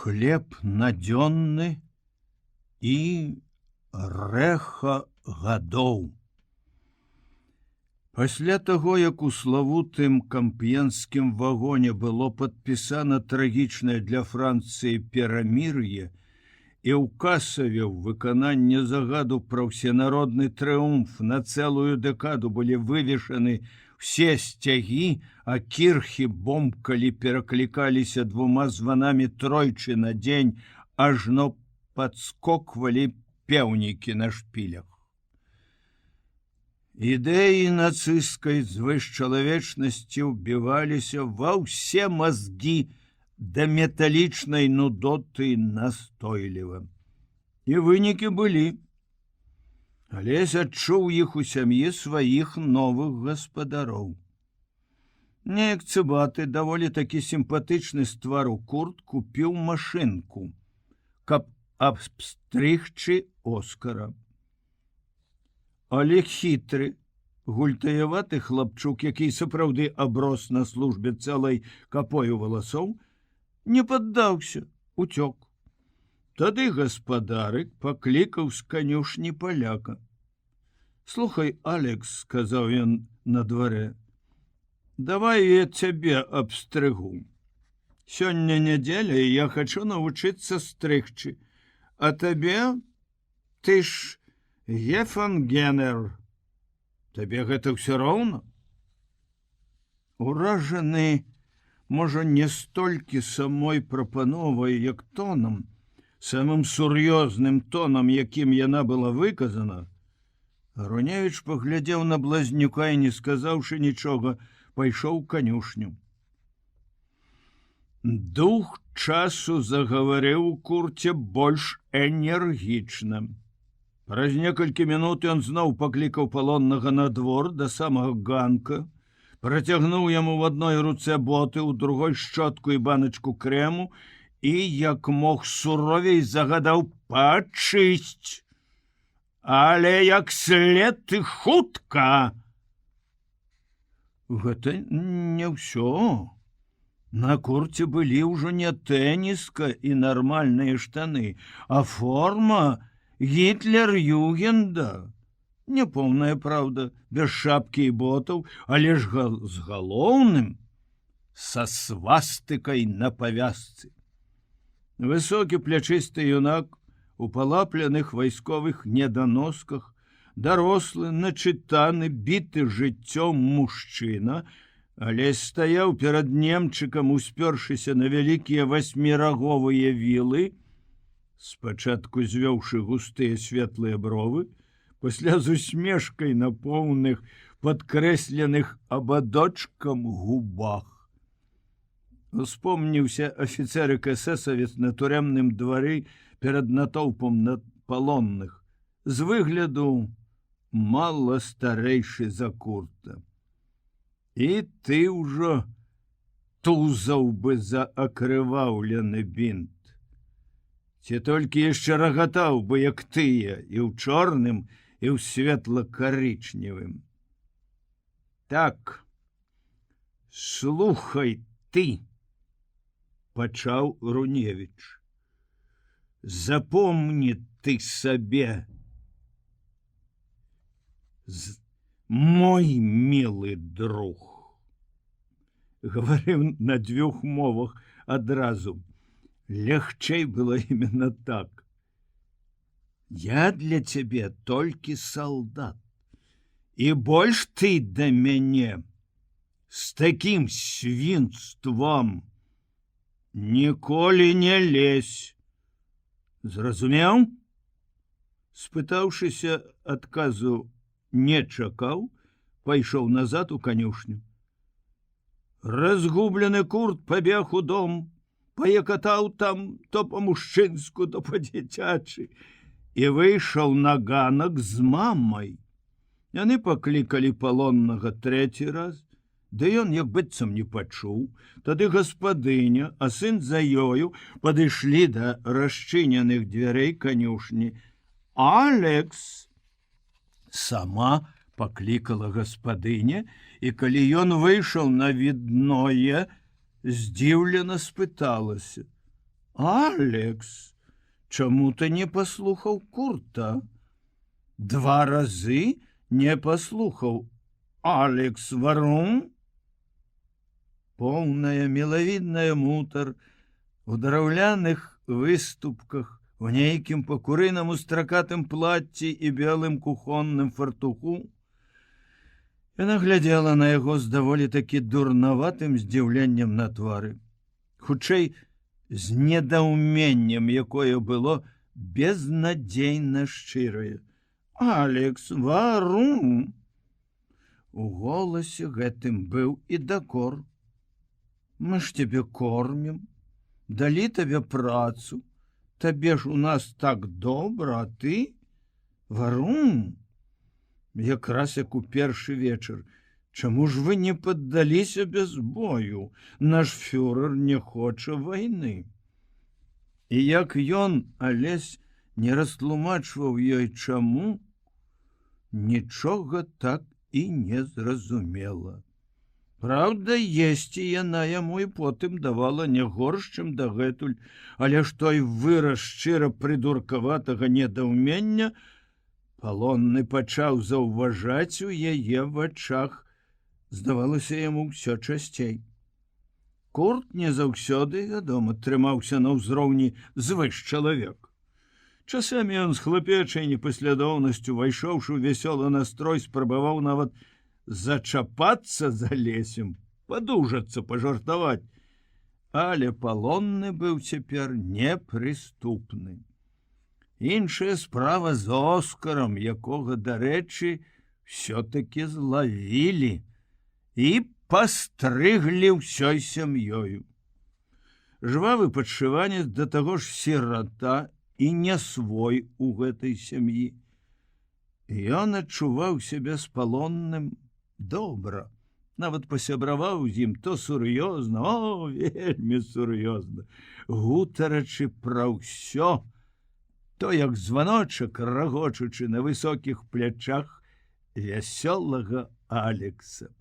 хлеб надзённы і рэха гадоў. Пасля таго, як у славутым камп'енскім вагоне было падпісана трагічнае для Францыі перамір'е і ўказаве ў выкананне загаду пра ўсенародны трыумф на цэлую дэкаду былі вывешаны все сцягі, а кірхі бомкалі пераклікаліся двума званамі тройчы на дзень, ажно падскоквалі пеўнікі на шпілях. Ідэі нацысцкай звышчалавечнасці ўбіваліся ва ўсе мазгі да металічнай нудоты настойліва. І вынікі былі. Алесь адчуў іх у сям'і сваіх новых гаспадароў. Неяк цыбаты, даволі такі сімпатычны з твару Курт, купіў машынку, каб абстрыгчы Оскара. Але хітры, гультаяваты хлапчук, які сапраўды аброс на службе цэлай капою валасоў, не паддаўся, уцёк. Тады гаспадарык паклікаў з канюшні паляка. «Слухай, Алекс, — сказаў ён на дварэ, — давай я цябе абстрыгу. Сёння нядзеля, і я хачу навучыцца стрыгчы, а табе, ты ж Гефангенер, табе гэта ўсё роўна?» Уражаны, можа, не столькі самой прапановай, як тонам, самым сур'ёзным тонам, якім яна была выказана, Груневіч паглядзеў на блазнюка і, не сказаўшы нічога, пайшоў у канюшню. Дух часу загаварыў у Курце больш энергічна. Праз некалькі мінут ён зноў паклікаў палоннага на двор да самага ганка, працягнуў яму в адной руцэ боты, у другой шчотку і баначку крэму і, як мог суровей, загадаў пачысць. Але як след і хутка. Гэта не ўсё. На Курце былі ўжо не тэніска і нармальныя штаны, а форма Гітлер-Югенда. Няпоўная, праўда, без шапкі і ботаў, але ж з галоўным, са свастыкай на павязцы. Высокі плячысты юнак у палапляных вайсковых неданосках, дарослы, начытаны, біты жыццём мужчына, але стаяў перад немчыкам, успёршыся на вялікія васьміраговыя вілы, спачатку звёўшы густыя светлыя бровы, пасля з усмешкай на поўных, падкрэсленых абадочкам губах. Успомніўся афіцэр эсэсавец на турэмным двары перад натоўпам палонных, з выгляду мала старэйшы за Курта. І ты ўжо тузаў бы за акрываўлены бінт. Ці толькі яшчэ рагатаў бы, як тыя, і ў чорным, і ў светла-карычневым. Так, слухай ты, пачаў Груневіч. Запомні ты сабе, мой милый друг. Гаварыў на дзвюх мовах адразу. Лягчэй было именно так. Я для цябе толькі салдат. І больш ты да мяне з такім свінствам ніколі не лезь. Зразумеў? Спытаўшыся, адказу не чакаў, пайшоў назад у канюшню. Разгублены Курт пабег у дом, паякатаў там то па-мужчынску, то па-дзіцячы і выйшаў на ганак з мамай. Яны паклікалі палоннага трэці раз, ды ён як быццам не пачуў. Тады гаспадыня, а сын за ёю падышлі да расчыненых дзвярэй канюшні. Алекс! Сама паклікала гаспадыня, і калі ён выйшаў на відное, здзіўлена спыталася: Алекс, чаму ты не паслухаў Курта? 2 разы не паслухаў Алекс Варун? Поўная мілавідная мутар у драўляных выступках, у нейкім па-курынаму стракатым плацці і белым кухонным фартуху. Яна глядзела на яго з даволі такі дурнаватым здзіўленнем на твары. Хутчэй, з недаўменнем, якое было безнадзейна шчырае. Алекс Варун! У голасе гэтым быў і дакор. Мы ж тебе кормім, далі табе працу, табе ж у нас так добра, а ты, Варун, якраз як у першы вечар. Чаму ж вы не паддаліся без бою? Наш фюрер не хоча вайны. І як ён, Алесь, не растлумачваў ёй чаму, нічога так і не зразумела. Праўда, есці яна яму і потым давала не горш, чым дагэтуль, але ж той выраз шчыра прыдуркаватага недаўмення палонны пачаў заўважаць у яе вачах, здавалася яму ўсё часцей. Курт не заўсёды, вядома, трымаўся на ўзроўні звыш чалавек. Часамі ён з хлапечай непаслядоўнасцю, увайшоўшы ў вясёлы настрой, спрабаваў нават зачапацца за Алесем, падужацца, пажартаваць. Але палонны быў цяпер непрыступны. Іншая справа з Оскарам, якога, дарэчы, все-таки злавілі і пастрыглі ўсёй сям'ёю. Жвавы падшыванец, да таго ж сірата і не свой у гэтай сям'і. Ён адчуваў сябе з палонным добра, нават пасябраваў з ім то сур'ёзна, о, вельмі сур'ёзна, гутарачы пра ўсё, то як званочак, рагочучы на высокіх плячах вясёлага Алекса.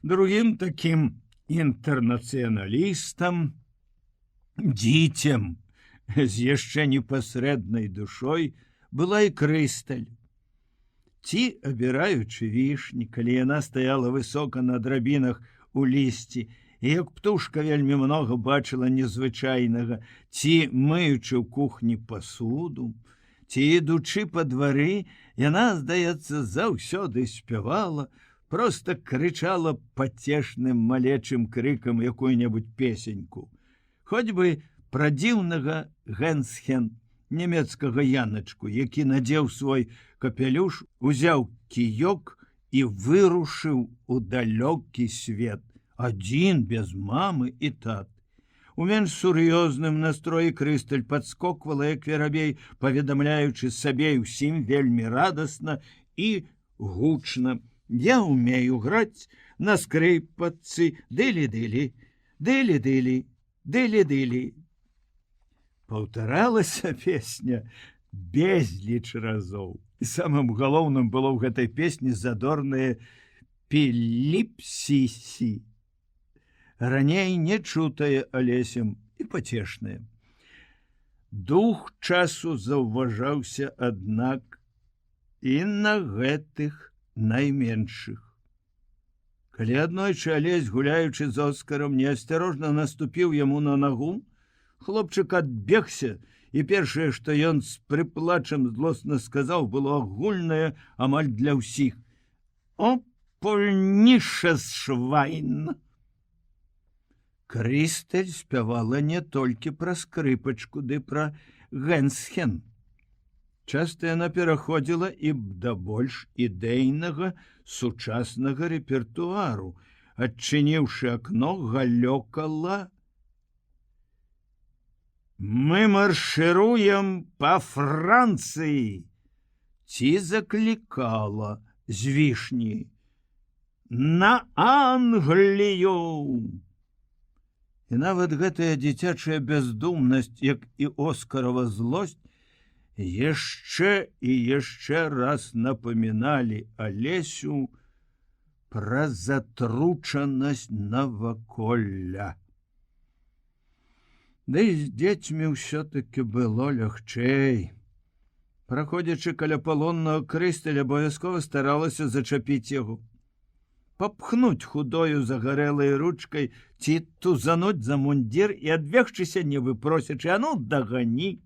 Другім такім інтэрнацыяналістам, дзіцем з яшчэ непасрэднай душой была і Крысталь. Ці, абіраючы вішні, калі яна стаяла высока на драбінах у лісці, і як птушка вельмі многа бачыла незвычайнага, ці, мыючы ў кухні пасуду, ці, ідучы па двары, яна, здаецца, заўсёды спявала, проста крычала пацешным малечым крыкам якую-небудзь песеньку. Хоць бы пра дзіўнага Гэнсхен, нямецкага яначку, які надзеў свой капелюш, узяў кіёк і вырушыў у далёкі свет, адзін, без мамы і тат. У менш сур'ёзным настроі Крысталь падскоквала, як верабей, паведамляючы сабе ўсім вельмі радасна і гучна: «Я умею граць на скрыпачцы, дылі-дылі, дылі-дылі, дылі-дылі». Паўтаралася песня безліч разоў. І самым галоўным было ў гэтай песні задорнае піліпсісі. Раней не чутае Алесем і пацешнае. Дух часу заўважаўся, аднак, і на гэтых найменшых. Калі аднойчы Алесь, гуляючы з Оскарам, неасцярожна наступіў яму на нагу, хлопчык адбегся, і першае, што ён з прыплачам злосна сказаў, было агульнае амаль для ўсіх: «О, польніша швайн!» Крысталь спявала не толькі пра скрыпачку, ды пра Гэнсхен. Часта яна пераходзіла і да больш ідэйнага сучаснага рэпертуару, адчыніўшы акно, галёкала: «Мы маршируем по Франции!» Ці заклікала з вішні: «На Англію!» І нават гэтая дзіцячая бяздумнасць, як і Оскарова злосць, яшчэ і яшчэ раз напаміналі Алесю пра затручанасць наваколля. Ды і з дзецьмі ўсё-таки было лягчэй. Праходзячы каля палоннага крысталя, абавязкова старалася зачапіць яго, папхнуць худою загарэлай ручкай ці тузануць за мундзір і, адвегчыся не выпросячы: «А ну, дагані!»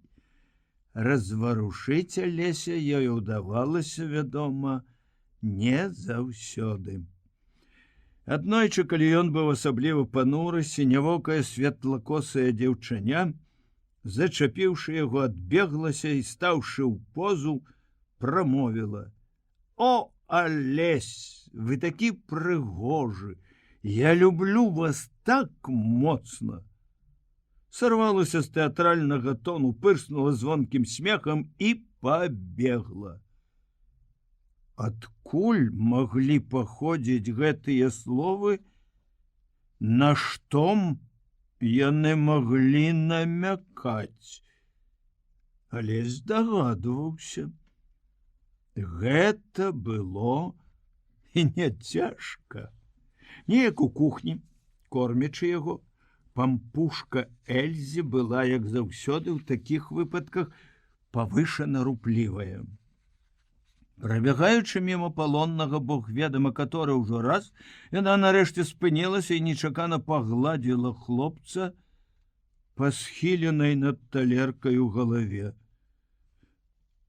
Разварушыць Алеся ёй удавалася, вядома, не заўсёды. Аднойчы, калі ён быў асабліва пануры, сінявокая светлакосая дзяўчыня, зачапіўшы яго, адбеглася і, стаўшы ў позу, прамовіла: «О, Алесь, вы такі прыгожы! Я люблю вас так моцна!» Сарвалася з тэатральнага тону, пырснула звонкім смехам і пабегла. Адкуль маглі паходзіць гэтыя словы, на што яны маглі намякаць? Алесь здагадваўся. Гэта было і не цяжка. Неяк у кухні, кормячы яго, пампушка Эльзі была, як заўсёды ў такіх выпадках, павышана руплівая. Прабегаючы мімо палоннага, бог ведама каторы ўжо раз, яна нарэшце спынілася і нечакана пагладзіла хлопца па схіленай над талеркаю галаве.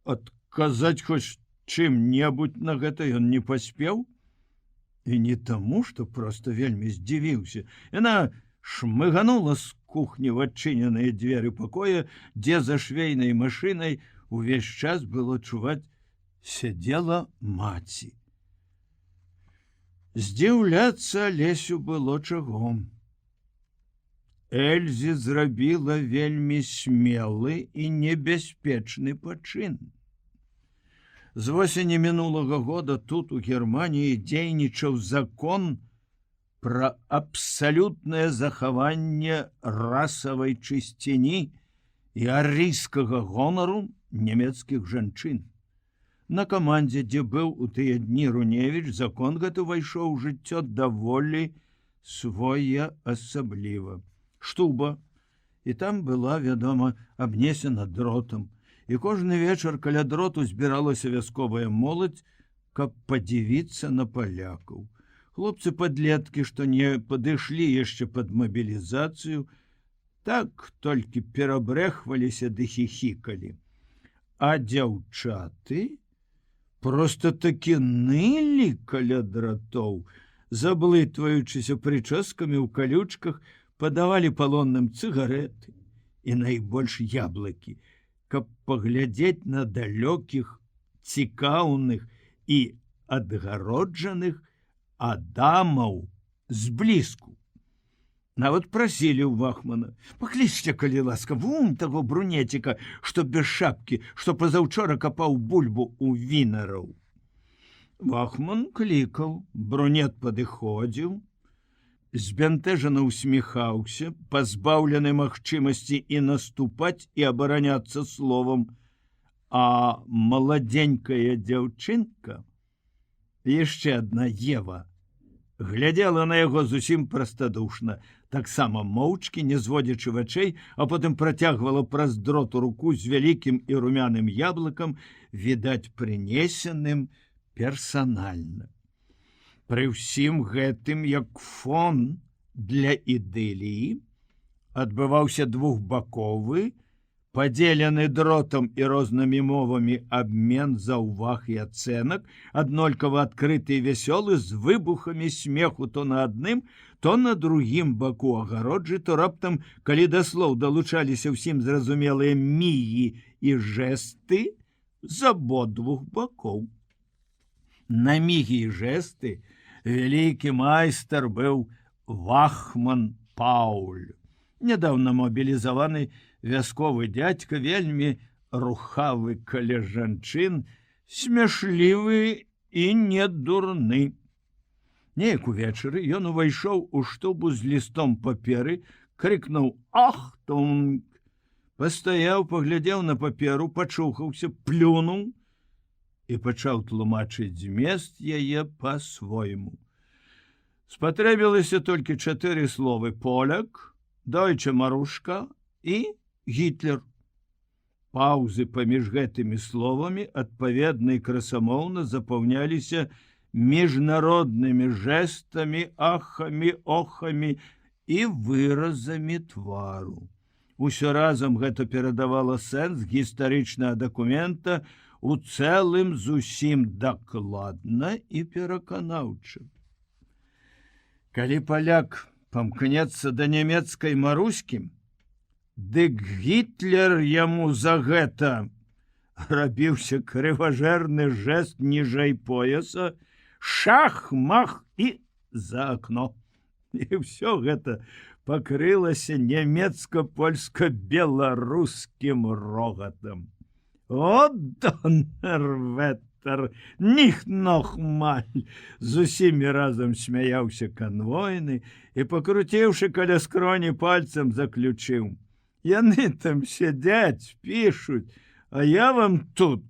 Адказаць хоць чым-небудзь на гэта ён не паспеў, і не таму, што проста вельмі здзівіўся. Яна шмыганула з кухні ў адчыненыя дзверы пакоя, дзе за швейнай машынай увесь час было чуваць сядзела маці. Здзіўляцца Алесю было чаго. Эльзі зрабіла вельмі смелы і небяспечны пачын. З восені мінулага года тут у Германіі дзейнічаў закон пра абсалютнае захаванне расавай чысціні і арыйскага гонару нямецкіх жанчын. На камандзе, дзе быў у тыя дні Руневіч, закон гэты ўвайшоў у жыццё даволі своеасабліва. Штуба, і там была, вядома, абнесена дротам, і кожны вечар каля дроту збіралася вясковая моладзь, каб падзівіцца на палякаў. Хлопцы-падлеткі, што не падышлі яшчэ пад мабілізацыю, так толькі перабрэхваліся ды хіхікалі. А дзяўчаты проста такі нылі каля дратоў, заблытваючыся прычоскамі ў калючках, падавалі палонным цыгарэты і найбольш яблыкі, каб паглядзець на далёкіх, цікаўных і адгароджаных адамаў зблізку. Нават прасілі ў Вахмана: «Паклічце, калі ласка, вунь таго брунеціка, што без шапкі, што пазаўчора капаў бульбу ў вінараў». Вахман клікаў, брунет падыходзіў, збянтэжана ўсміхаўся, пазбаўлены магчымасці і наступаць, і абараняцца словам, а маладзенькая дзяўчынка, яшчэ адна Ева, глядзела на яго зусім прастадушна, таксама моўчкі, не зводзячы вачэй, а потым працягвала праз дроту руку з вялікім і румяным яблыкам, відаць, прынесеным персанальна. Пры ўсім гэтым, як фон для ідыліі, адбываўся двухбаковы, падзелены дротам і рознымі мовамі абмен заўваг і ацэнак, аднолькава адкрыты і вясёлы, з выбухамі смеху то на адным, то на другім баку агароджы, то раптам, калі да слоў далучаліся ўсім зразумелыя мігі і жэсты з абодвух бакоў. На мігі і жэсты вялікі майстар быў Вахман Пауль, нядаўна мобілізаваны вясковы дзядзька, вельмі рухавы каля жанчын, смяшлівы і недурны. Неяк увечары ён увайшоў у штубу з лістом паперы, крыкнуў «Ахтунг!», пастаяў, паглядзеў на паперу, пачухаўся, плюнуў і пачаў тлумачыць змест яе па-свойму. Спатрэбілася толькі 4 словы: «Поляк», «Дойче Марушка», і Гітлер. Паўзы паміж гэтымі словамі адпаведна і красамоўна запаўняліся міжнароднымі жэстамі, ахамі, охамі і выразамі твару. Усё разам гэта перадавала сэнс гістарычнага дакумента у цэлым зусім дакладна і пераканаўча. Калі паляк памкнецца да нямецкай Маруські, дык Гітлер яму за гэта рабіўся крыважэрны жэст ніжэй пояса, шах-мах і за акно. І ўсё гэта пакрылася нямецка-польска-беларускім рогатам. О, Доннерветтер, ніх нохмаль! З усімі разам смяяўся канвойны і, пакруціўшы каля скроні пальцам, заключыў: яны там сядзяць, пішуць, а я вам тут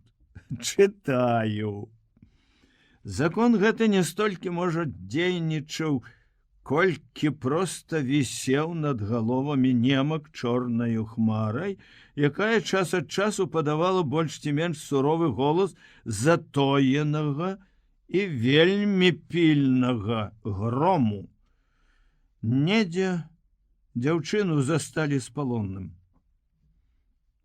чытаю. Закон гэты не столькі, можа, дзейнічаў, колькі проста вісеў над галовамі немак чорнаю хмарай, якая час ад часу падавала больш ці менш суровы голас затоенага і вельмі пільнага грому. Недзе дзяўчыну засталі з палонным.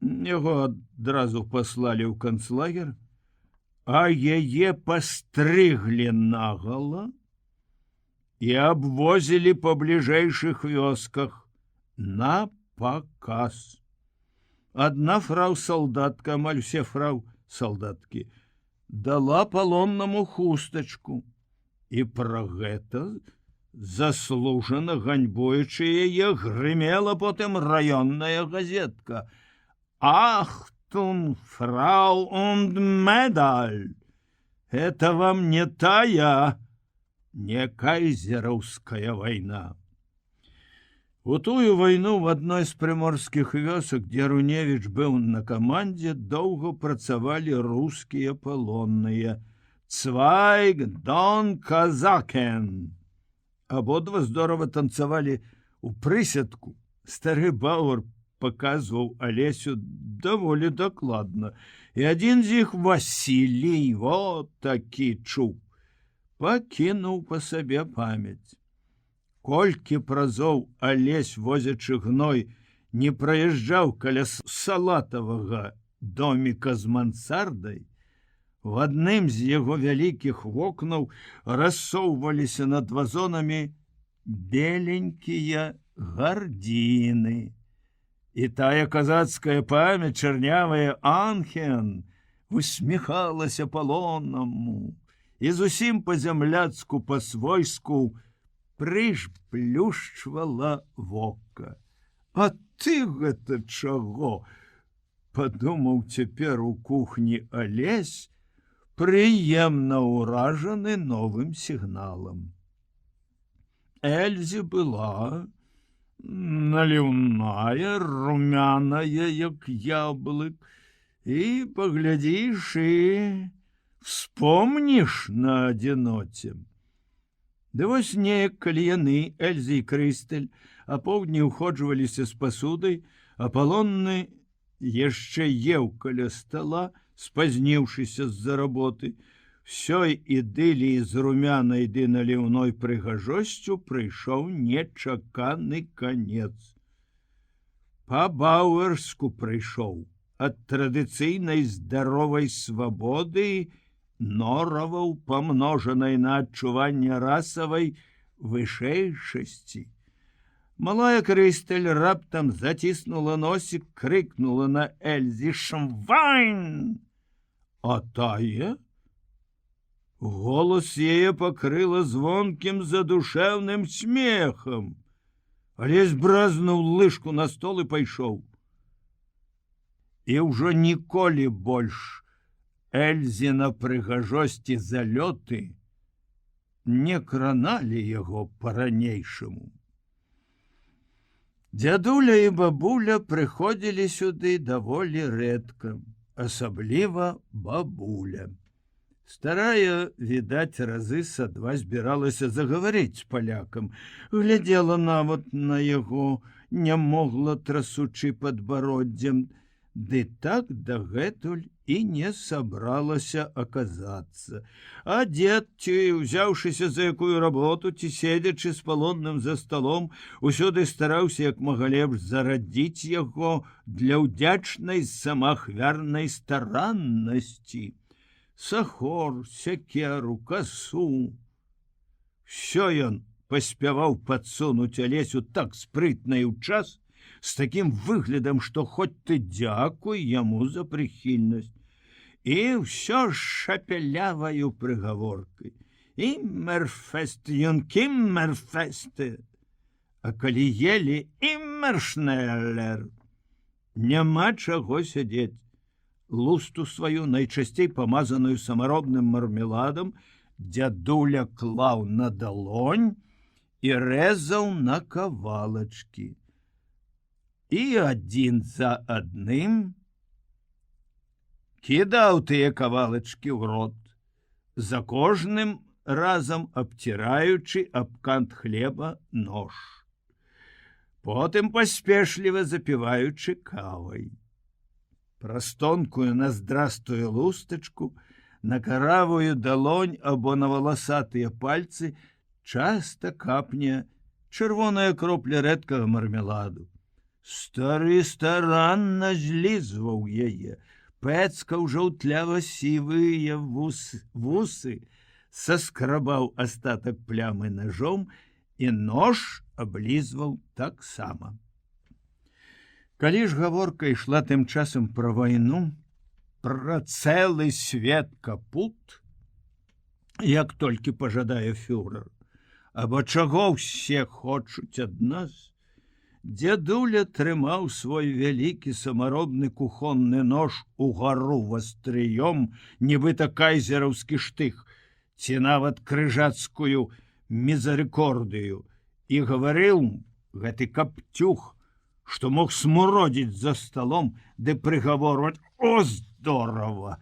Яго адразу паслалі ў канцлагер, а яе пастрыглі нагала і абвозілі па бліжэйшых вёсках на паказ. Адна фрау-салдатка, амаль усе фрау-салдаткі, дала палоннаму хустачку, і пра гэта, заслужана ганьбуючы яе, грымела потым раённая газетка: «Ахтун, фрау und медаль! Это вам не тая, не кайзераўская вайна». У тую вайну в адной з прыморскіх вёсак, дзе Руневіч быў на камандзе, доўга працавалі рускія палонныя. Цвайг дон казакен. Абодва здорова танцавалі ў прысядку. Стары Бауэр паказваў Алесю даволі дакладна. І адзін з іх, Васілій, вот такі чуб, пакінуў па сабе памяць. Колькі празоў Алесь, возячы гной, не праязджаў каля салатавага доміка з мансардай, в адным з яго вялікіх вокнаў рассоўваліся над вазонамі беленькія гардзіны. І тая казацкая памяць, чарнявая Анхен, усміхалася палоннаму і зусім па-зямляцку, па-свойску прыжплюшчвала вока. А ты гэта чаго? Падумаў цяпер у кухні Алесь, прыемна ўражаны новым сігналам. Эльзі была наліўная, румяная, як яблык, і, паглядзіш, і вспомніш на адзіноце. Ды вось неяк, калі яны, Эльзі і Крыстэль, апоўдні ўходжваліся з пасудай, а палонны яшчэ еў каля стала, спазніўшыся з-за работы, всёй ідыліі з румянай ды наліўной прыгажосцю прыйшоў нечаканы канец. Па-бауэрску прыйшоў, ад традыцыйнай здаровай свабоды нораваў, памножанай на адчуванне расавай вышэйшасці. Малая Крыстэль раптам заціснула носік, крыкнула на Эльзі: «Швайн!» А тая? Голос яе пакрыла звонкім задушэўным смехам. Алесь бразнуў лыжку на стол і пайшоў. І ўжо ніколі больш Эльзіна прыгажосці залёты не краналі яго па-ранейшаму. Дзядуля і бабуля прыходзілі сюды даволі рэдка, асабліва бабуля. Старая, відаць, разы са два збіралася загаварыць з палякам, глядзела нават на яго, не могла, трасучы падбароддзем, ды так дагэтуль і не сабралася аказацца. А дзед, ці ўзяўшыся за якую работу, ці седзячы з палонным за сталом, усюды стараўся як мага лепш зарадзіць яго для ўдзячнай самаахвярнай стараннасці. Сахор, сякеру, касу. Всё ён паспяваў падсунуць Алесю так спрытна і ў час, з такім выглядам, што хоць ты дзякуй яму за прыхільнасць. І ўсё ж шапяляваю прыгаворкай. Іммерфест, ён кіммерфесты. А калі елі іммершнеллер, няма чаго сядзець. Лусту сваю, найчасцей памазаную самаробным мармеладам, дзядуля клаў на далонь і рэзаў на кавалачкі. І адзін за адным кідаў тыя кавалачкі ў рот, за кожным разам абціраючы аб кант хлеба нож. Потым паспешліва запіваючы кавай. Праз тонкую наздрастую лустачку, на каравую далонь або на валасатыя пальцы часта капне чырвоная кропля рэдкага мармеладу. Стары старанна злізваў яе, пэцкаў жаўтлява-сівыя вусы, саскрабаў астатак плямы ножом і нож аблізваў таксама. Калі ж гаворка ішла тым часам пра вайну, пра цэлы свет капут, як толькі пажадае фюрэр, або чаго ўсе хочуць ад нас, дзядуля трымаў свой вялікі самаробны кухонны нож угару вастрыём, нібыта кайзераўскі штых, ці нават крыжацкую мізерыкордыю, і гаварыў гэты каптюх, што мог смуродзіць за сталом, ды прыгаворваць: «О, здорава!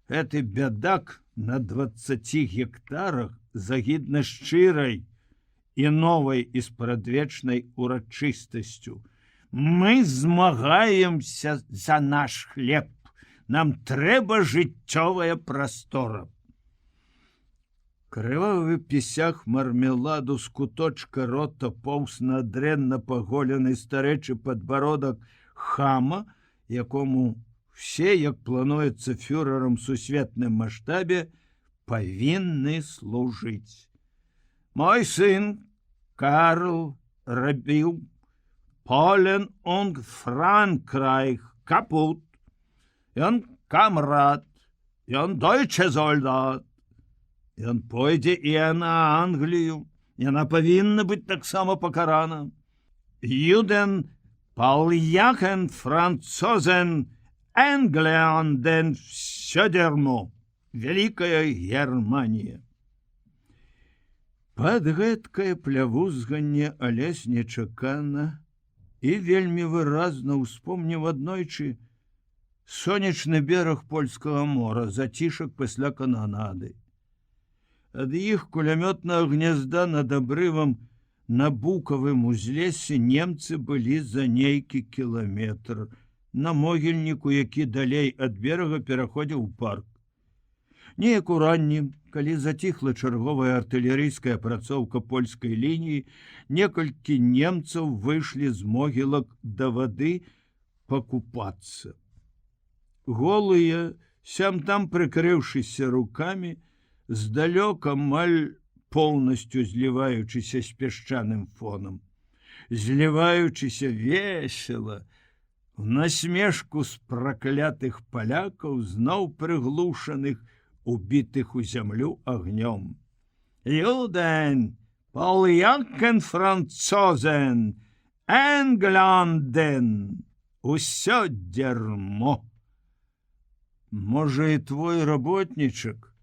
Гэты бядак на 20 гектарах загідна шчырай і новай і спрадвечнай урачыстасцю. Мы змагаемся за наш хлеб. Нам трэба жыццёвая прастора». Крывавы пісях мармеладу з куточка рота поўз на дрэнна паголены старэчы падбародак хама, якому все, як плануецца фюрэрам сусветным маштабе, павінны служыць. Мой сын Карл рабіў Полен und Frankreich капут. Ён камрад, ён дойче солдат. Ён пойдзе і на Англію. Яна павінна быць таксама пакарана. Юден пал'яхен францозен Энглианден сёдерно. Вялікая Германія. Пад гэткае плявузганне Алесь нечакана і вельмі выразна ўспомніў аднойчы сонечны бераг польскага мора, зацішак пасля кананады. Ад іх кулямётнага гнязда над абрывам на букавым узлесе немцы былі за нейкі кіламетр, на могільніку, які далей ад берага пераходзіў у парк. Неяк уранні, калі заціхла чарговая артылерыйская апрацоўка польскай лініі, некалькі немцаў выйшлі з могілак да вады пакупацца. Голыя, сям-там прыкрыўшыся рукамі, здалёк амаль поўнасцю зліваючыся з пясчаным фонам, зліваючыся весела, в насмешку з праклятых палякаў, зноў прыглушаных, убітых у зямлю агнём. Юден, пал'якен францозен, Энгланден, усё дзярмо. Можа, і твой работнічак,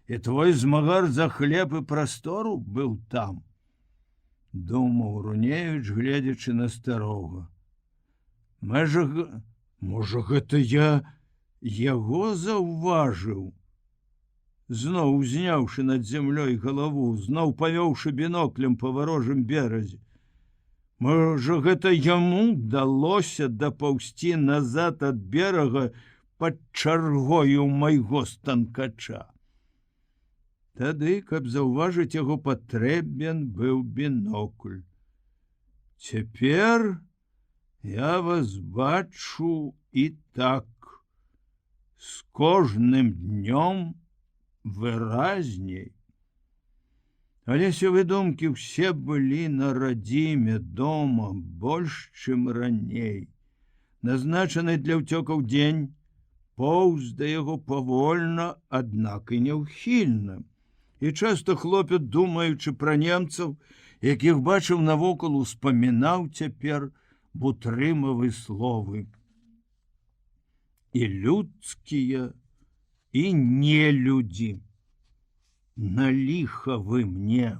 і твой змагар за хлеб і прастору быў там, думаў Руневіч, гледзячы на старога. Можа, гэта я яго заўважыў. Зноў узняўшы над зямлёй галаву, зноў павёўшы біноклем па варожым беразе. Можа, гэта яму далося дапаўсці назад ад берага пад чаргою майго станкача. Тады, каб заўважыць яго, патрэбен быў бінокль. Цяпер я вас бачу і так, з кожным днём выразней. Алесевы думкі ўсе былі на радзіме дома больш, чым раней. Назначаны для ўцёкаў дзень поўз да яго павольна, аднак і няўхільна. І часта хлопец, думаючы пра немцаў, якіх бачыў навокал, успамінаў цяпер бутрымавы словы. І людскія, і нелюдзі. На ліха вы мне,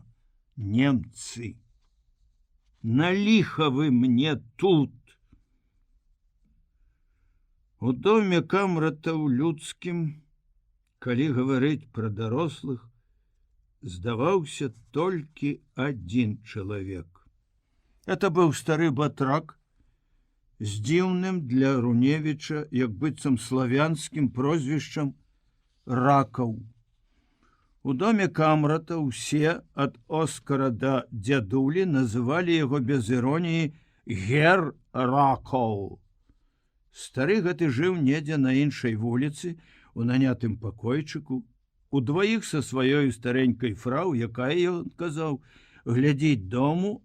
немцы, на ліха вы мне тут. У доме Камратаў людскім, калі гаварыць пра дарослых, здаваўся толькі адзін чалавек. Это быў стары батрак з дзіўным для Руневіча, як быццам славянскім прозвішчам Ракаў. У доме Камрата ўсе ад Оскара да дзядулі называлі яго без іроніі гер Ракоў. Стары гэты жыў недзе на іншай вуліцы, у нанятым пакойчыку, удваіх са сваёй старэнькай фрау, якая, ён казаў, глядзіць дому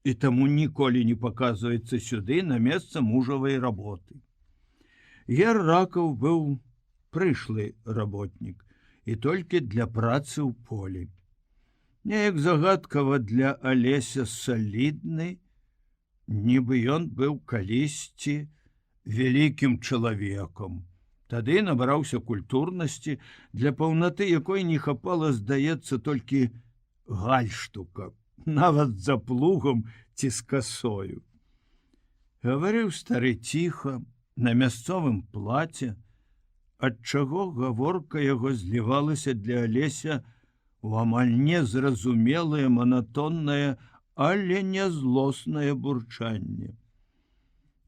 і таму ніколі не паказваецца сюды на месца мужавай работы. Гер Ракоў быў прышлы работнік, і толькі для працы ў полі. Неяк загадкава для Алеся салідны, нібы ён быў калісьці вялікім чалавекам. Тады набраўся культурнасці, для паўнаты якой не хапала, здаецца, толькі гальштука, нават за плугам ці з касою. Гаварыў стары ціха, на мясцовым плаце, ад чаго гаворка яго злівалася для Алеся у амаль незразумелае, манатоннае, але не злоснае бурчанне.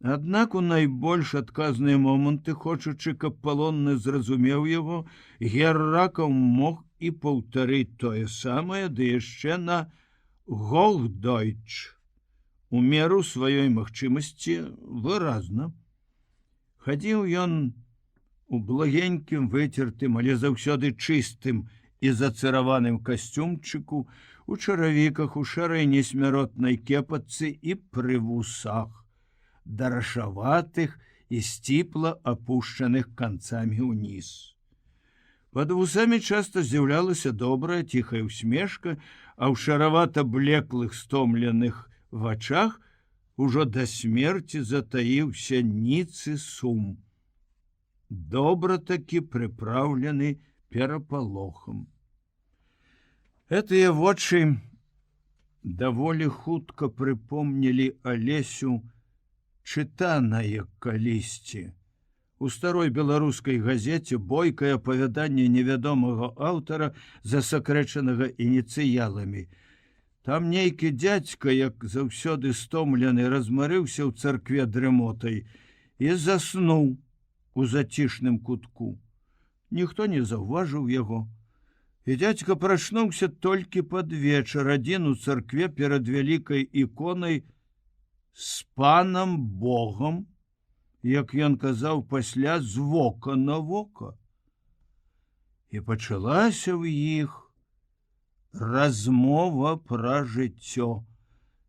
Аднак у найбольш адказныя моманты, хочучы, каб палонны зразумеў яго, гер Ракаў мог і паўтарыць тое самае, ды яшчэ на Hochdeutsch, у меру сваёй магчымасці выразна. Хадзіў ён у благенькім выцертым, але заўсёды чыстым і зацыраваным касцюмчыку, у чаравіках, у шарай несмяротнай кепатцы і пры вусах, дарашаватых і сціпла апушчаных канцамі ўніз. Пад вусамі часта з'яўлялася добрая ціхая усмешка, а ў шаравата-блеклых стомленых вачах ужо да смерці затаіўся ніцы сум, добра такі прыпраўлены перапалохам. Гэтыя вочы даволі хутка прыпомнілі Алесю чытанае калісьці. У старой беларускай газеце бойкае апавяданне невядомага аўтара, засакрэчанага ініцыяламі. Там нейкі дзядзька, як заўсёды стомлены, размарыўся ў царкве дрымотай і заснуў у зацішным кутку. Ніхто не заўважыў яго. І дзядзька прачнуўся толькі пад вечар, адзін у царкве перад вялікай іконай з панам Богом, як ён казаў пасля, з вока на вока. І пачалася ў іх размова пра жыццё,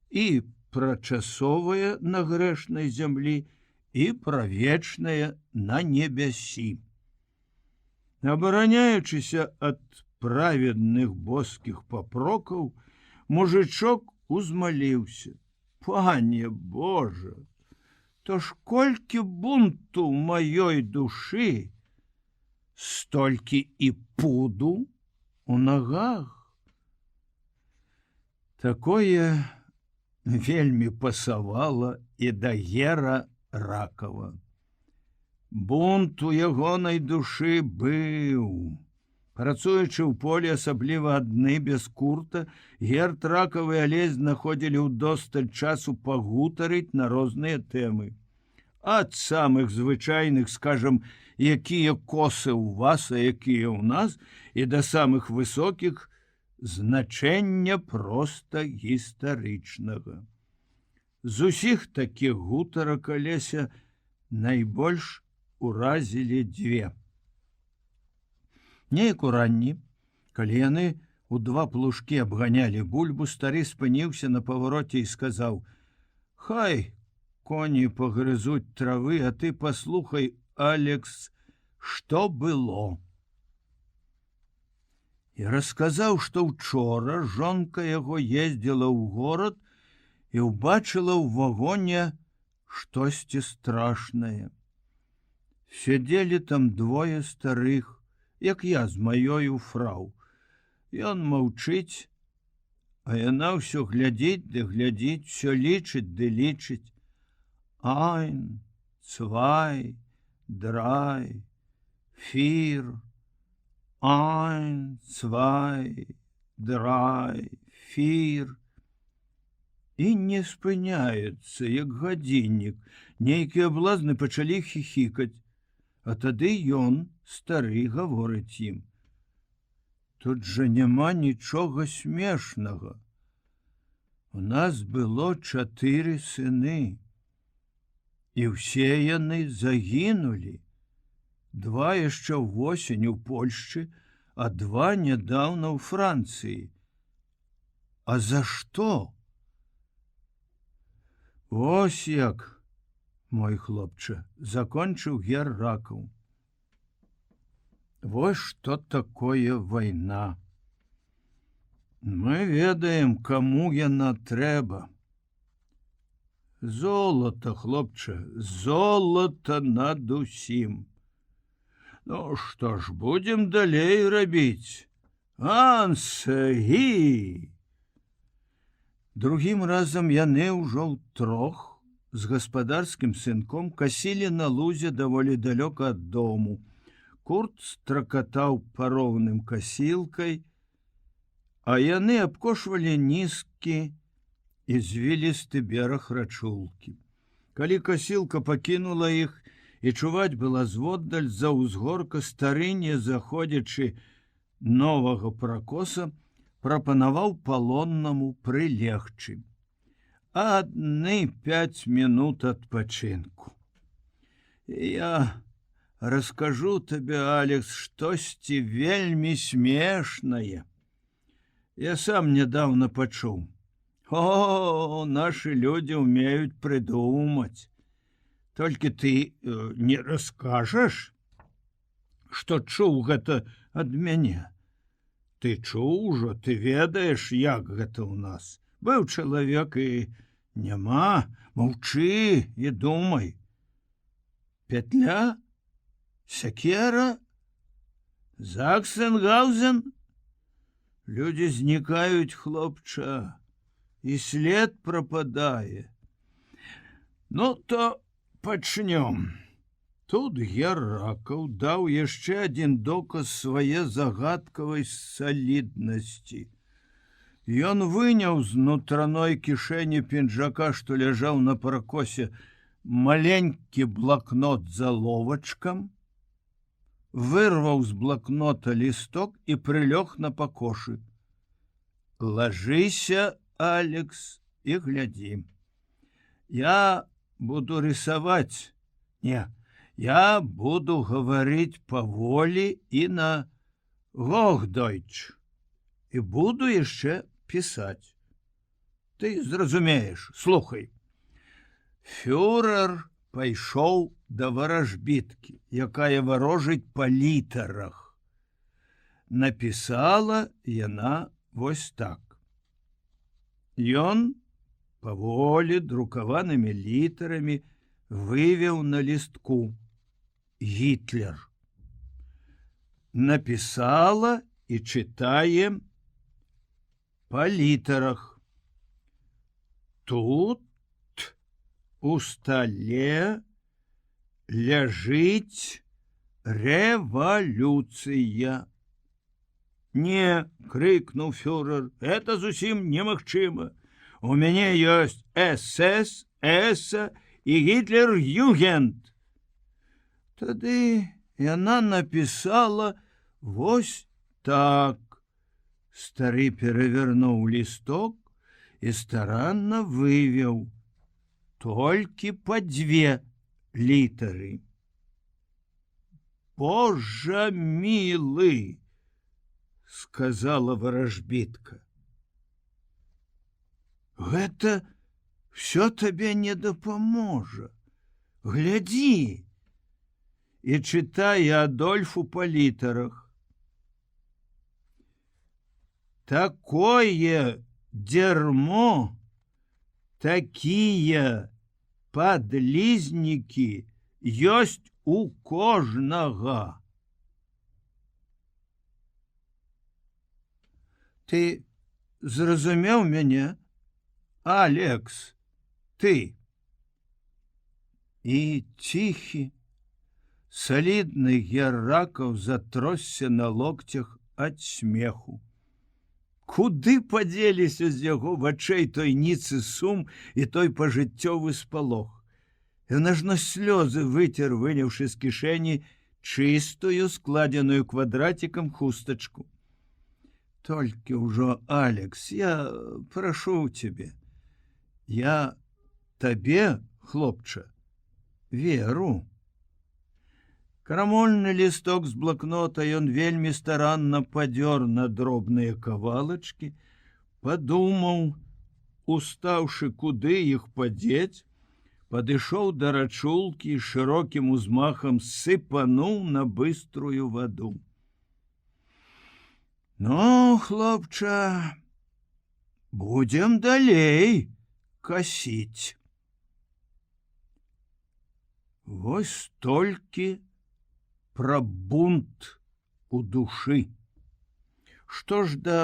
і пра часовае на грэшнай зямлі, і пра вечнае на небясі. Абараняючыся ад праведных боскіх папрокаў, мужычок узмаліўся: «Пане Божа, то ж колькі бунту маёй душы, столькі і пуду у нагах». Такое вельмі пасавала і да гера Ракава. Бунт у ягонай душы быў, Працуючы ў полі, асабліва адны без курта, Герд, Ракаў і Алесь знаходзілі ўдосталь часу пагутарыць на розныя тэмы. Ад самых звычайных, скажам, якія косы ў вас, а якія ў нас, і да самых высокіх значэння проста гістарычнага. З усіх такіх гутарак Алеся найбольш уразілі дзве. Неяк уранні, калі яны у два плужкі абганялі бульбу, стары спыніўся на павароце і сказаў: «Хай коні пагрызуць травы, а ты паслухай, Алекс, што было». І расказаў, што учора жонка яго ездзіла ў горад і ўбачыла ў вагоне штосьці страшнае. Сядзелі там двое старых, як я з маёю фрау. Ён маўчыць, а яна ўсё глядзіць ды глядзіць, усё лічыць ды лічыць. Ein, zwei, drei, vier. Ein, zwei, drei, vier. І не спыняецца, як гадзіннік. Нейкія блазны пачалі хіхікаць, а тады ён, стары, гаворыць ім: «Тут жа няма нічога смешнага. У нас было 4 сыны, і ўсе яны загінулі. 2 яшчэ ўвосень у Польшчы, а 2 нядаўна ў Францыі. А за што?» «Ось як, мой хлопча», — закончыў Гер Ракаў. «Вось што такое вайна. Мы ведаем, каму яна трэба. Золата, хлопча, золата над усім. Ну што ж, будзем далей рабіць. Анс-гі!» Другім разам яны ўжо ўтрох з гаспадарскім сынком касілі на лузе даволі далёка ад дому. Курт стракатаў пароўным касілкай, а яны абкошвалі нізкі і звілісты бераг рачулкі. Калі касілка пакінула іх, і чуваць была зводдаль з-за ўзгорка, стары, не заходзячы новага пракоса, прапанаваў палоннаму прылегчы. Адны 5 мінут адпачынку. Я раскажу табе, Алекс, штосьці вельмі смешнае. Я сам нядаўна пачуў. О, нашы людзі ўмеюць прыдумаць. Толькі ты не раскажаш, што чуў гэта ад мяне. Ты чуў ужо, ты ведаеш, як гэта ў нас. Быў чалавек і няма, маўчы і думай. Петля? Сякера? Заксенгаузен? Людзі знікаюць, хлопча, і след прападае. Ну, то пачнём. Тут Гер Ракаў даў яшчэ адзін доказ свае загадкавай саліднасці. Ён выняў з нутраной кішэні пінжака, што ляжаў на паракосе, маленькі блакнот з заловачкам, вырваў з блакнота лісток і прылёг на пакошы. Лажыся, Алекс, і глядзі. Я буду рисаваць. Не, я буду гаварыць паволі і на Гохдойч. І буду яшчэ пісаць. Ты зразумееш, слухай. Фюрер пайшоў да варажбіткі, якая варожыць па літарах. Напісала яна вось так. Ён паволі друкаванымі літарамі вывеў на лістку Гітлер. Напісала і чытае па літарах. Тут у стале ляжыць рэвалюцыя. Не, крикнул фюрер, это зусім немагчыма. У мяне ёсць СС, эса і Гітлер-Югент. Тады яна напісала вось так. Стары перавярнуў лісток і старанна вывеў толькі па 2 літары. Божа мілы, сказала варажбітка. Гэта всё табе не дапаможа. Глядзі і чытай Адольфу па літарах. Такое дерьмо, такие подлизнікі ёсць у кожнага. Ты зразумеў мяне, Алекс, ты. І ціхі, салідны Геракаў затросся на локцях ад смеху. Куды падзеліся з яго вачэй той ніцы сум і той пажыццёвы спалох. Ён аж на слёзы выцер, выняўшы з кішэні чыстую, складзеную квадратикам хустачку. Толькі ўжо, Алекс, я прашу цябе. Я табе, хлопча, веру. Крамольны лісток з блакнота ён вельмі старанна падзёр на дробныя кавалачкі, падумаў, устаўшы, куды іх падзець, падышоў да рачулкі і шырокім узмахам сыпануў на быструю ваду. Ну, хлопча, будем далей касіць. Вось толькі пра бунт у душы. Што ж да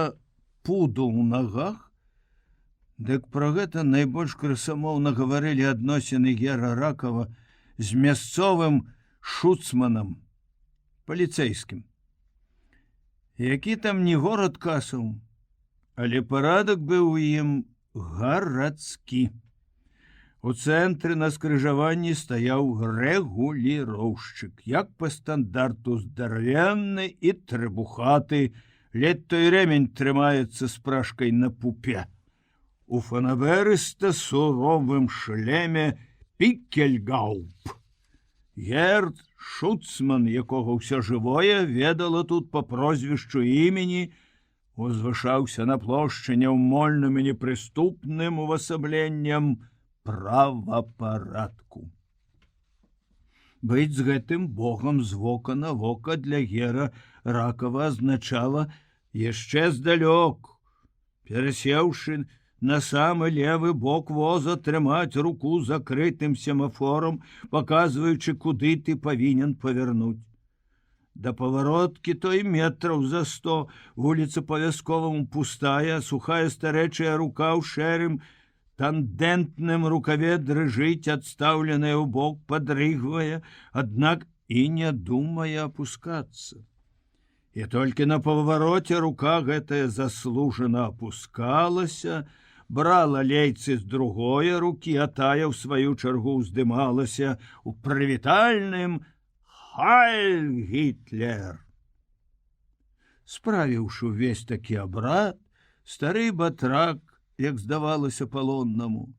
пуду ў нагах, дык пра гэта найбольш красамоўна гаварылі адносіны Гера Ракава з мясцовым шуцманам, паліцэйскім. Які там не горад Касаў, але парадак быў у ім гарадскі. У цэнтры на скрыжаванні стаяў рэгуліроўшчык, як па стандарту здаравенны і трыбухаты, ледь той рэмень трымаецца з прашкай на пупе. У фанаберыста суровым шлеме Пікельгауп. Герд Шуцман, якога ўсё жывое ведала тут па прозвішчу імені, узвышаўся на плошчы няўмольным і непрыступным увасабленнем правапарадку. Быць з гэтым богам з вока на вока для Гера Ракава азначала яшчэ здалёк, перасеўшы на самы левы бок воза, трымаць руку закрытым семафором, паказваючы, куды ты павінен павярнуць. Да павароткі той метраў за 100, вуліца па-вясковаму пустая, сухая старэчая рука ў шэрым тандэнтным рукаве дрыжыць, адстаўленая ў бок, падрыгвае, аднак і не думае апускацца. І толькі на павароце рука гэтая заслужана апускалася, брала лейцы з другой рукі, а тая ў сваю чаргу ўздымалася ў прывітальным «Хайль Гітлер». Справіўшы ўвесь такі абрад, стары батрак, як здавалася палоннаму,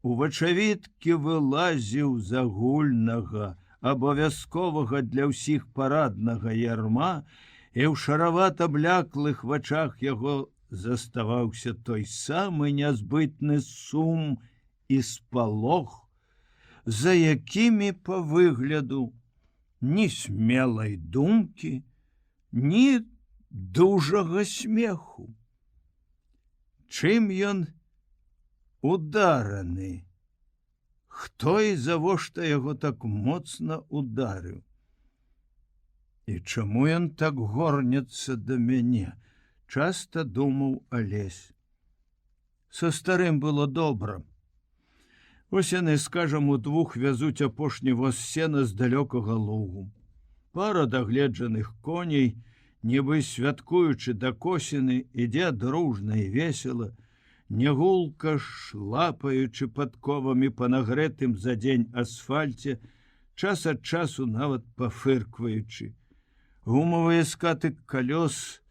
у вачавіткі вылазіў з агульнага, абавязковага для ўсіх параднага ярма, і ў шаравата-бляклых вачах яго заставаўся той самы нязбытны сум і спалох, за якімі па выгляду ні смелай думкі, ні дужага смеху. Чым ён удараны? Хто і завошта яго так моцна ударыў? І чаму ён так горнецца да мяне? Часта думаў Алесь. Са старым было добра. Вось яны, скажам, удвух вязуць апошні воз сена з далёкага лугу. Пара дагледжаных коней, нібы святкуючы да косіны, ідзе дружна і весела, нягулка шлапаючы падковамі па нагрэтым за дзень асфальце, час ад часу нават пафыркваючы. Гумавыя скаты калёс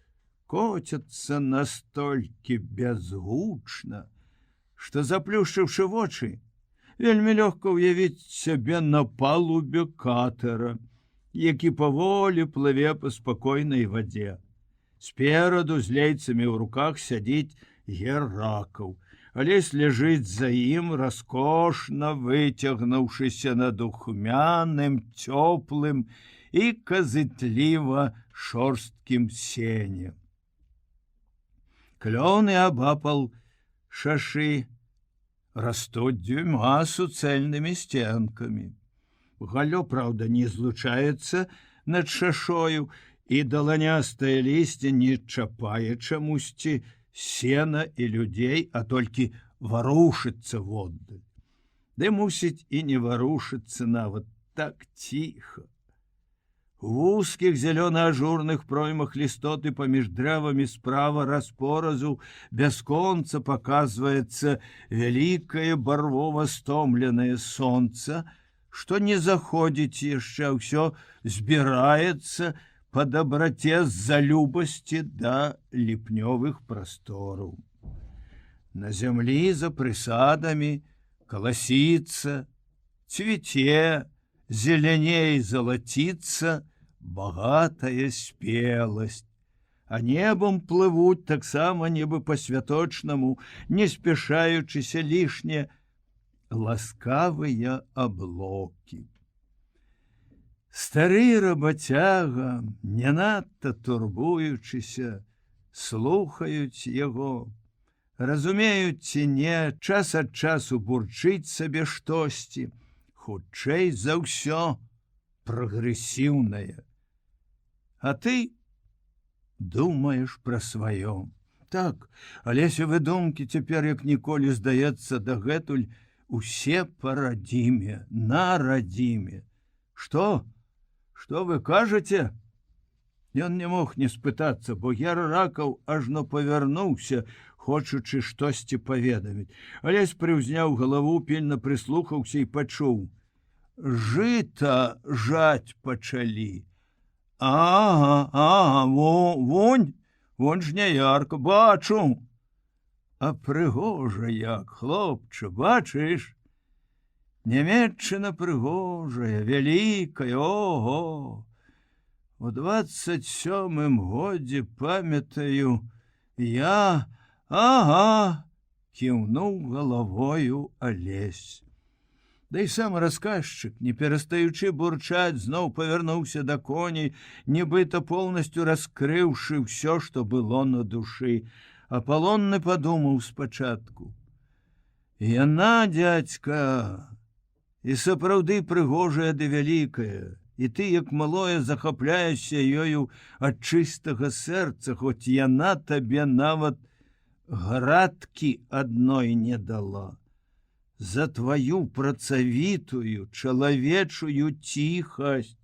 коцяцца настолькі бязгучна, што, заплюшчыўшы вочы, вельмі лёгка ўявіць сябе на палубе катера, які паволі плыве па спакойнай вадзе. Спераду з лейцамі ў руках сядзіць Геракл, Алесь ляжыць за ім, раскошна выцягнуўшыся на духмяным, цёплым і казытліва шорсткім сене. Клёны абапал шашы растуць дзвюма суцэльнымі сценкамі. Галлё, праўда, не злучаецца над шашою, і даланястае лісце не чапае чамусьці сена і людзей, а толькі варушыцца воддаль. Ды, мусіць, і не варушыцца нават, так ціха. У вузкіх зялёна-ажурных проймах лістоты паміж дрэвамі справа распоразу бясконца паказваецца вялікае барвова-стомленае сонца, што не заходзіць яшчэ, ўсё збіраецца па дабраце з-за любасці да ліпнёвых прастораў. На зямлі за прысадамі каласіцца, цвіце, зеляней залаціцца багатая спеласць, а небам плывуць таксама небы па-святочнаму, не спяшаючыся лішне, ласкавыя аблокі. Стары рабацяга, не надта турбуючыся, слухаюць яго, разумеюць ці не, час ад часу бурчыць сабе штосьці, хутчэй за ўсё прагрэсіўнае. А ты думаеш пра сваё. Так, Алесевы думкі цяпер як ніколі, здаецца, дагэтуль усе па радзіме, на радзіме. Што? Што вы кажаце? Ён не мог не спытацца, бо Геракл ажно павярнуўся, хочучы штосьці паведаміць. Алесь прыўзняў галаву, пільна прыслухаўся і пачуў: жыта жаць пачалі. Ага, вон жняярка, бачу. А прыгожа як, хлопча, бачыш? Нямецчына прыгожая, вялікая, ого! У 27-м годзе, памятаю, я... Ага! Кіўнуў галавою Алесь. Да і сам расказчык, не перастаючы бурчаць, зноў павярнуўся да коней, нібыта поўнасцю раскрыўшы ўсё, што было на душы. Апалонны падумаў спачатку: яна, дзядзька, і сапраўды прыгожая ды вялікая, і ты, як малое, захапляешся ёю ад чыстага сэрца, хоць яна табе нават градкі адной не дала. За тваю працавітую чалавечую ціхасць.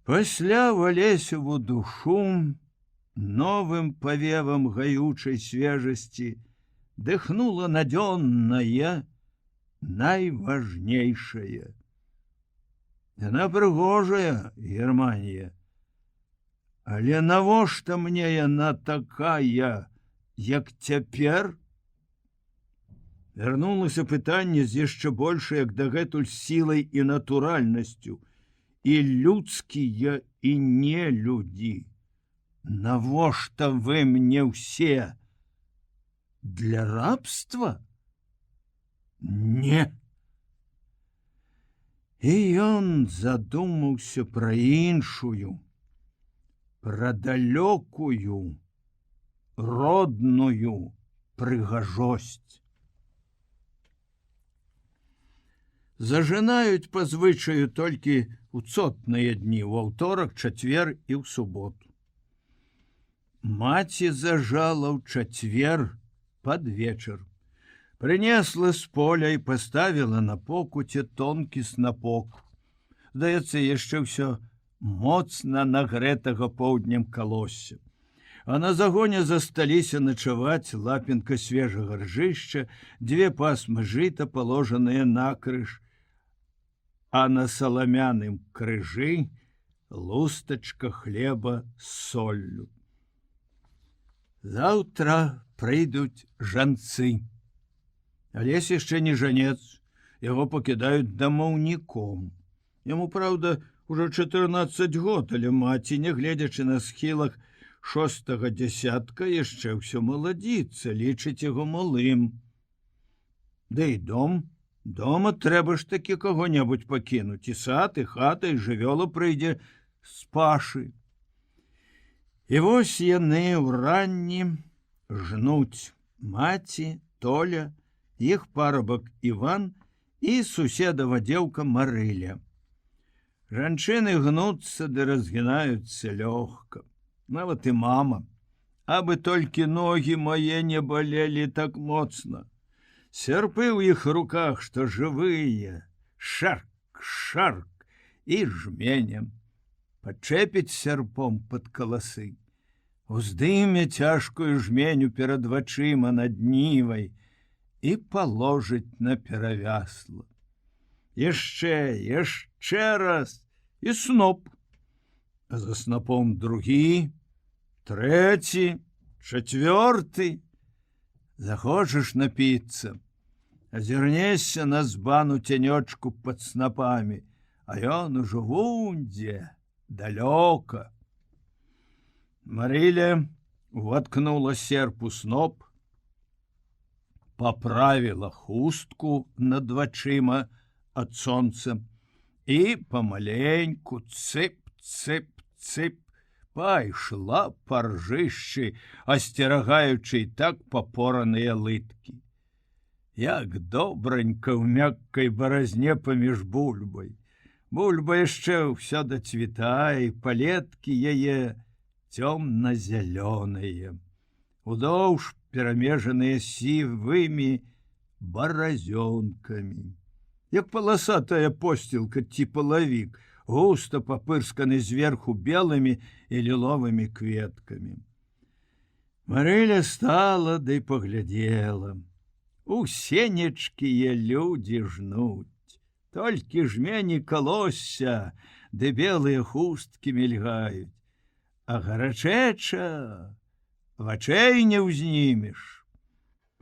Пасля в Алесеву душу новым павевам гаючай свежасці дыхнула надзённая, найважнейшая. Яна прыгожая, Германія, але навошта мне яна такая, як цяпер? Вярнулася пытанне з яшчэ большай, як дагэтуль, сілай і натуральнасцю. І людскія, і не людзі. Навошта вы мне ўсе? Для рабства? Не. І ён задумаўся пра іншую, пра далёкую, родную прыгажосць. Зажынаюць па звычаю толькі ў цотныя дні, у аўторак, чацвер і ў суботу. Маці зажала ў чацвер пад вечар. Прынесла з поля і паставіла на покуце тонкі снапок. Здаецца, яшчэ ўсё моцна нагрэтага поўднем калосся. А на загоне засталіся начаваць лапінка свежага ржышча, 2 пасмы жыта, паложаныя накрыж, а на саламяным крыжы лустачка хлеба з соллю. Заўтра прыйдуць жанцы. Алесь яшчэ не жанец, яго пакідаюць дамаўніком. Яму, праўда, ужо 14 год, але маці, нягледзячы на схілах 6-го дзясятка, яшчэ ўсё маладзіцца, лічыць яго малым. Ды і дома трэба ж такі каго-небудзь пакінуць, і сад, і хата, і жывёла прыйдзе з пашы. І вось яны ўранні жнуць: маці, Толя, іх парабак Іван і суседава дзеўка Марыля. Жанчыны гнуцца ды разгінаюцца лёгка. Нават і мама. Абы толькі ногі мае не балелі так моцна. Сярпы ў іх руках, што жывыя, шарк, і жменем. Пачэпіць сярпом пад каласы. Уздыме цяжкую жменю перад вачыма над нівай і паложыць на перавясла. Яшчэ раз, і сноп. А за снопом другі, трэці, чацвёрты. Захочаш напіцца, азірнешся на збану цянёчку пад снапамі, а ён ужо вундзе, далёка. Марыля воткнула серп у сноп, поправила хустку над вачыма ад сонца і памаленьку цып-цып-цып пайшла па ржышчы, асцерагаючы так папораныя лыткі. Як добранька ў мяккай баразне паміж бульбай. Бульба яшчэ ўся дацвітае, палеткі яе цёмна-зялёныя. Удоўж перамежаныя сівымі баразёнкамі. Як паласатая посцілка ці палавік, густа папырсканы зверху белымі і ліловымі кветкамі. Марыля стала ды паглядзела. У сенечкія людзі жнуць, толькі жмені калосся, ды белыя хусткі мільгаюць. А гарачэча вачэй не ўзнімеш.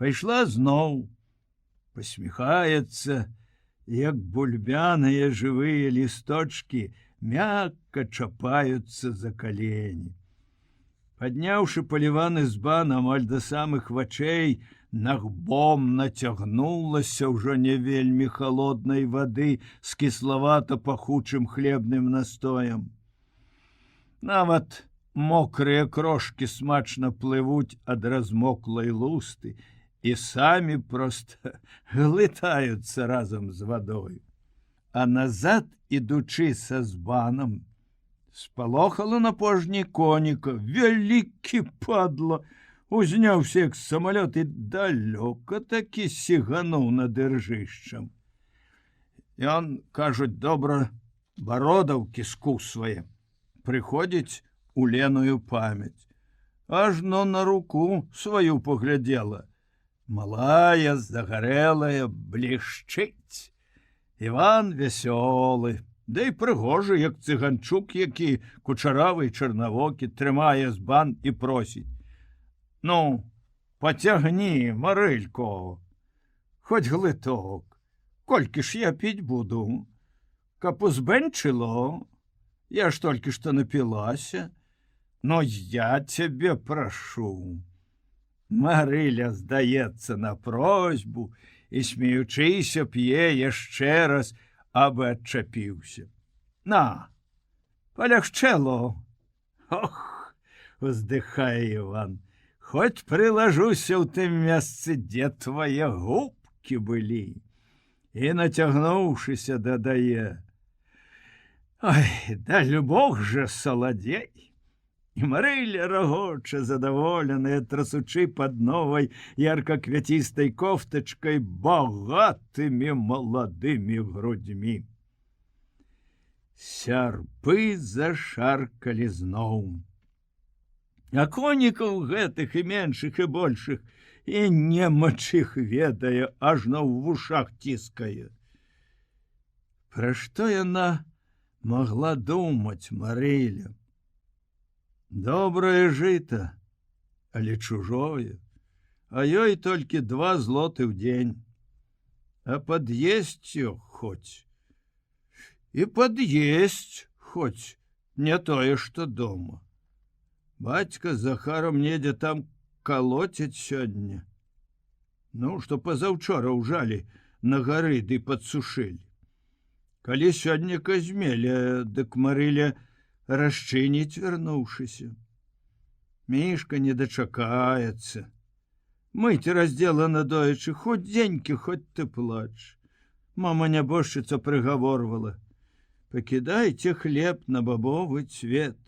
Пайшла зноў, пасміхаецца, як бульбяныя жывыя лісточкі мякка чапаюцца за калені. Падняўшы паліваны збан амаль да самых вачэй, нагбом нацягнулася ўжо не вельмі халоднай вады з кіславата-пахучым хлебным настоем. Нават мокрыя крошкі смачна плывуць ад размоклай лусты і самі проста глытаюцца разам з вадою. А назад, ідучы са збанам, спалохала на пожні коніка. Вялікі падла! Узняўся як самалёт і далёка такі сігануў над іржышчам. Ён, кажуць, добра бародаўкі скусвае. Прыходзіць у леную памяць. Ажно на руку сваю поглядела. Малая, загарэлая, блішчыць. Іван вясёлы, да і прыгожы, як цыганчук, які кучаравы і чарнавокі, трымае збан і просіць: ну, пацягні, Марылько, хоць глыток, колькі ж я піць буду? Каб узбэнчыло, я ж толькі што напілася, но я цябе прашу. Марыля здаецца на просьбу і, смеючыся, п'е яшчэ раз, абы адчапіўся. На, палягчэло. Ох, уздыхае Іван, хоць прылажуся ў тым месцы, дзе твае губкі былі. І, нацягнуўшыся, дадае: ой, да любок жа саладзей. І Марыля рагоча, задаволеная, трасучы пад новай ярка-квяцістай кофтачкай багатымі маладымі грудзьмі. Сярпы зашаркалі зноў. А конікаў гэтых і меншых і большых і немач іх ведае, ажно ў вушах ціскае. Пра што яна магла думаць, Марыля? Добрае жыта, але чужое, а ёй толькі 2 злоты ў дзень. А пад'есць хоць. І пад'есць хоць, не тое, што дома. Бацька з Захаром недзе там калоцяць сёння. Ну, што пазаўчора ўжалі на гары ды падсушылі. Калі сёння казмеля, дык Марыля расчыніць, вярнуўшыся. Мішка не дачакаецца. Мыць раздзела надоечы, хоць дзенькі, хоць ты плач. Мама нябожчыца прыгаворвала: пакідайце хлеб на бабовы цвет.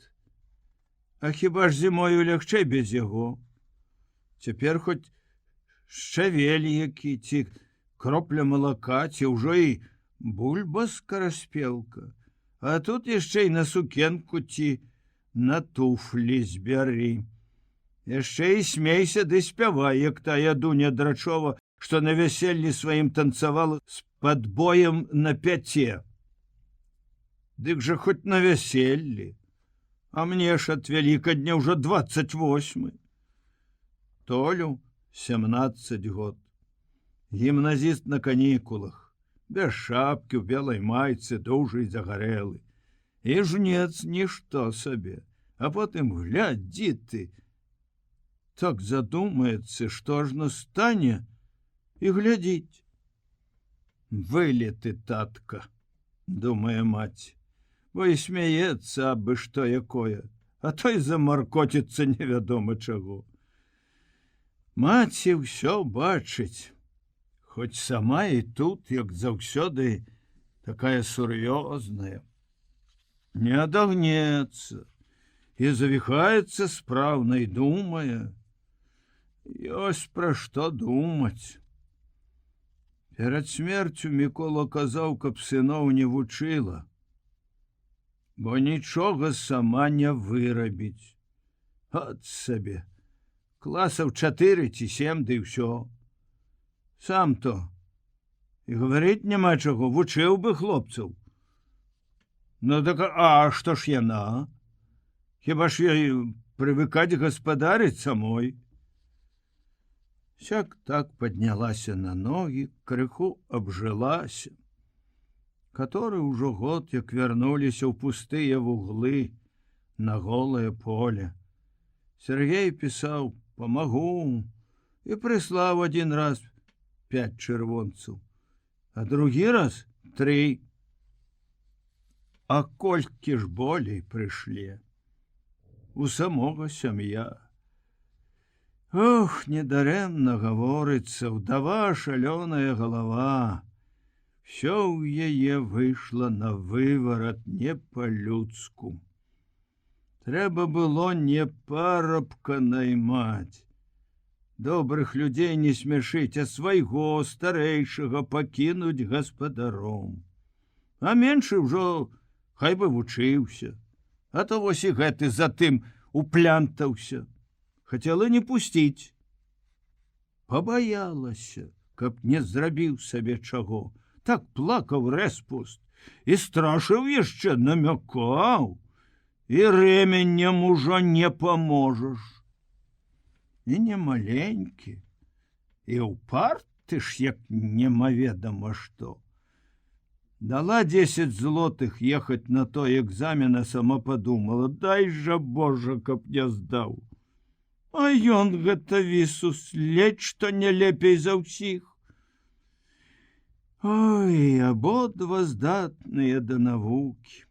А хіба ж зімою лягчэй без яго? Цяпер хоць шчавель які, ці кропля малака, ці ўжо і бульба скараспелка. А тут яшчэ і на сукенку ці на туфлі збяры. Яшчэ і смейся ды спявай, як тая Дуня Драчова, што на вяселлі сваім танцавала з падбоем на 5. Дык жа хоць на вяселлі. А мне ж ад Вялікадня ўжо 28. Толю 17 год. Гімназіст на канікулах, без шапкі, у белай майцы, дужы і загарэлы. І жнец нішто сабе. А потым глядзі ты. Так задумаецца, што ажно стане і глядзіць. Вылеты, татка, думае маці, бо і смяецца абы што якое, а то і замаркоціцца невядома чаго. Маці ўсё бачыць, хоць сама і тут, як заўсёды, такая сур'ёзная. Не адагнецца і завіхаецца спраўна і думае. Ёсць пра што думаць. Перад смерцю Мікола казаў, каб сыноў не вучыла, бо нічога сама не вырабіць. От сабе, класаў 4 ці 7, ды ўсё. Сам то і гаварыць няма чаго, вучыў бы хлопцаў. Ну так, а што ж яна? Хіба ж ёй прывыкаць гаспадарыць самой? Сяк так паднялася на ногі, крыху абжылася. Каторы ўжо год, як вярнуліся ў пустыя вуглы на голае поле. Сергей пісаў: «Памагу», і прыслаў адзін раз 5 чырвонцаў, а другі раз 3. А колькі ж болей прыйшлі. У самога сям'я. Ох, недарэмна гаворыцца, ўдава шалёная галава. Всё ў яе выйшла на выварат не па-людску. Трэба было не парабка наймаць. Добрых людзей не смяшыць, а свайго старэйшага пакінуць гаспадаром. А меншы ўжо хай бы вучыўся. А то вось і гэты затым уплянтаўся. Хацела не пусціць. Пабаялася, каб не зрабіў сабе чаго. Так плакаў рэспуст і страшыў яшчэ, намякаў. І рэменнем ужо не паможаш. І не маленькі, і ўпарты ж, як немаведама што. Дала 10 злотых ехаць на той экзамен, а сама падумала: дай жа Божа, каб не здаў. А ён гэта Вісус ледзь што не лепей за ўсіх. Ой, абодва здатныя да навукі.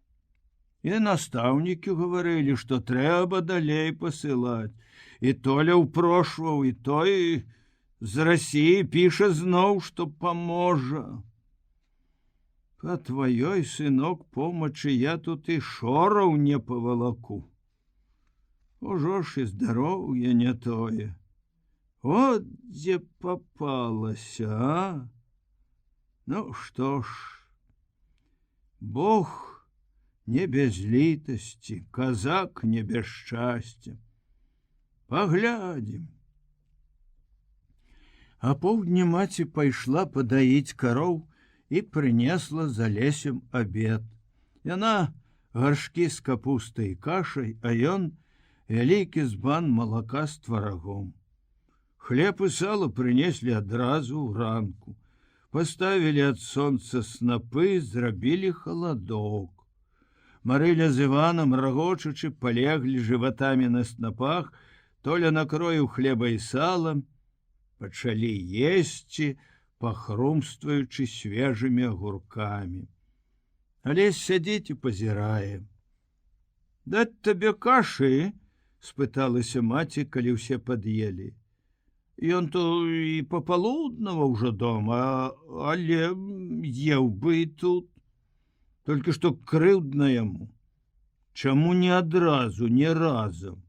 І настаўнікі гаварылі, што трэба далей пасылаць. І Толя ўпрошваў, і той з Расіі піша зноў, што паможа. Па тваёй, сынок, помачы я тут і шораў не павалаку. Ужо ж і здароўе не тое. От дзе папалася, а? Ну што ж, Бог не без літасці, казак не без шчасця. Паглядзім. А поўдні маці пайшла падаіць кароў і прынесла за Лесем абед. Яна гаршкі з капустай і кашай, а ён вялікі збан малака з тварагом. Хлеб і сало прынеслі адразу ўранку. Паставілі ад сонца снапы, зрабілі халадок. Марыля з Іванам, рагочучы, палеглі жыватамі на снапах, Толя накроіў хлеба і салам, пачалі есці, пахрумстваючы свежымі агуркамі. Алесь сядзіць і пазірае. «Даць табе кашы?» – спыталася маці, калі ўсе пад'елі. «Ён то і папалуднава ўжо дома, але еў бы і тут. Толькі што крыўдна яму. Чаму не адразу, не разам?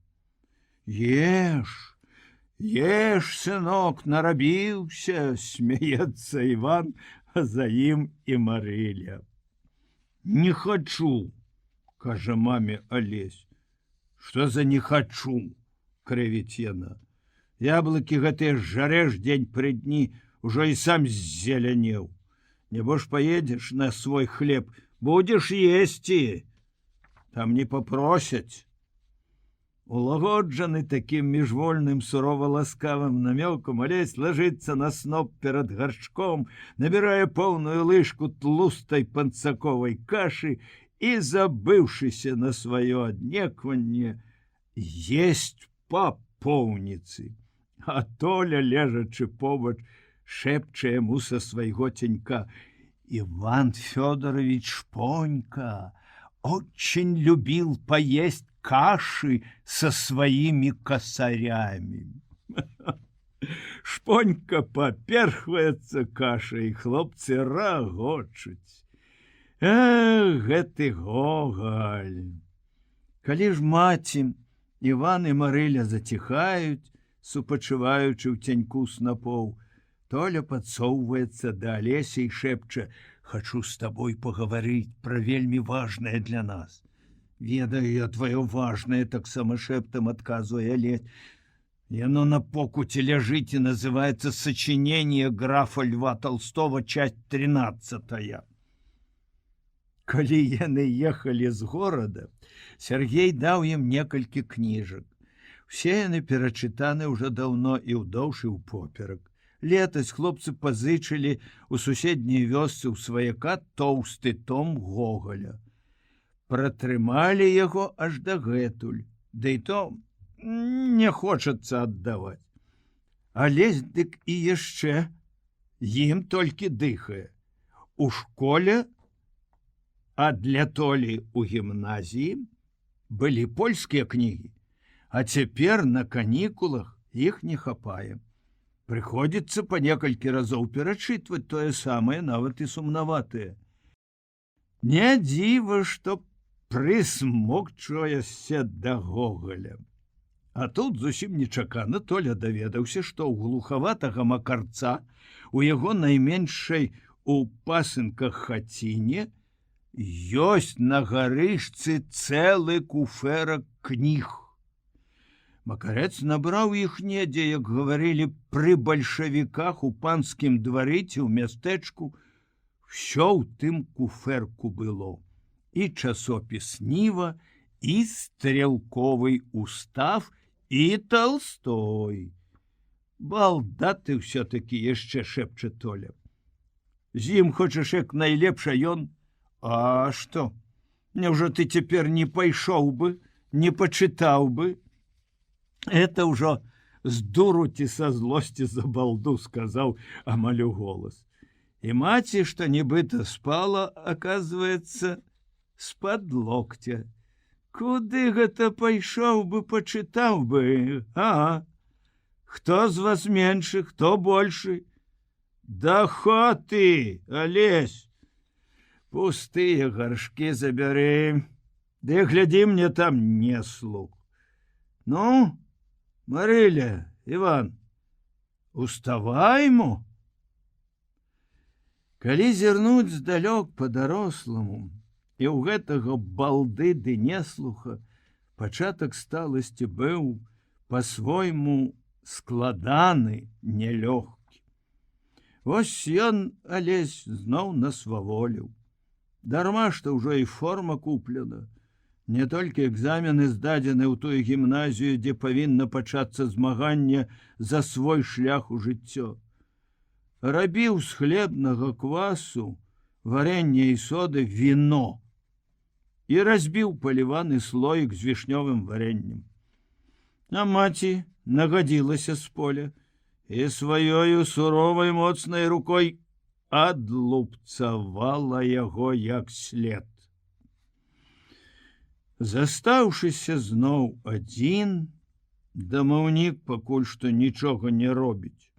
Еш, еш, сынок, нарабіўся», – смяецца Іван, а за ім і Марыля. «Не хачу», – кажа маме Алесь. «Што за не хачу?» – крывіць яна. «Яблыкі гэтыя жарэш дзень пры дні, ужо і сам ззелянеў. Нябож паедзеш на свой хлеб, будзеш есці. Там не папросяць». Улагоджаны такім міжвольным сурова-ласкавым намёкам, Алесь лажыцца на сноп перад гаршком, набірае поўную лыжку тлустай панцаковай кашы і, забыўшыся на сваё аднекванне, есць па поўніцы. А Толя, лежачы побач, шэпча яму са свайго ценька: «Иван Фёдорович Шпонька очень любил поесть каши со своими косарями». Шпонька поперхваецца кашай, хлопцы рагочуць. Эх, гэты Гоголь! Калі ж маці, Іван і Марыля заціхаюць, супачываючы ў цяньку снапоў, Толя подсовывается да Олеся и шепча: «Хочу с тобой поговорить про вельми важное для нас». «Ведаю я твое важное», — так само шептом отказывая Олесь. Яно на покуте лежит и называется «Сочинение графа Льва Толстого, часть 13». Калі яны ехали з города, Сергей даў ім некалькі кніжак. Все яны перачытаны ўжо даўно і ўдоўж і ўпоперак. Летась хлопцы пазычылі у суседняй вёсцы ў сваяка тоўсты том Гоголя. Пратрымалі яго аж дагэтуль, да і то не хочацца аддаваць. Алесь дык і яшчэ ім толькі дыхае. У школе, а для Толі у гімназіі былі польскія кнігі, а цяпер на канікулах іх не хапае. Прыходзіцца па некалькі разоў перачытваць тое самае, нават і сумнаватае. Не дзіва, што прысмокчваешся да Гоголя. А тут зусім нечакана Толя даведаўся, што ў глухаватага макарца у яго найменшай у пасынках хаціне ёсць на гарышцы цэлы куфэрак кніг. Макарэц набраў іх недзе, як гаварылі пры бальшавіках у панскім двары ці ў мястэчку. Всё ў тым куфэрку было. І часопіс Ніва, і стрелковый устав, і Толстой. Балдаты ўсё-такі яшчэ, шэпча Толя. З ім хочаш як найлепш, а ён... А што? Няўжо ты цяпер не пайшоў бы, не пачытаў бы? Это ўжо з дуру ці са злосці за балду, сказаў амаль у голас. І маці, што нібыта спала, аказваецца, з-пад локця. Куды гэта пайшоў бы, пачытаў бы, а? Хто з вас меншы, хто большы? Да хоты, Олесь! Пустыя гаршкі забяры, ды глядзі мне там не слух. Ну, Марыля, Иван, уставаймо. Калі зірнуць здалёк па-даросламу, І ў гэтага балды ды неслуха пачатак сталасці быў па-свойму складаны, нялёгкі. Вось ён, Алесь, зноў насваволіў. Дарма, што ўжо і форма куплена. Не толькі экзамены здадзены ў тую гімназію, дзе павінна пачацца змаганне за свой шлях у жыццё. Рабіў з хлебнага квасу, варэння і соды віно і разбіў паліваны слоік з вішнёвым варэннем. А маці нагадзілася з поля і сваёю суровай моцнай рукой адлупцавала яго як след. Застаўшыся зноў адзін, дамаўнік пакуль што нічога не робіць,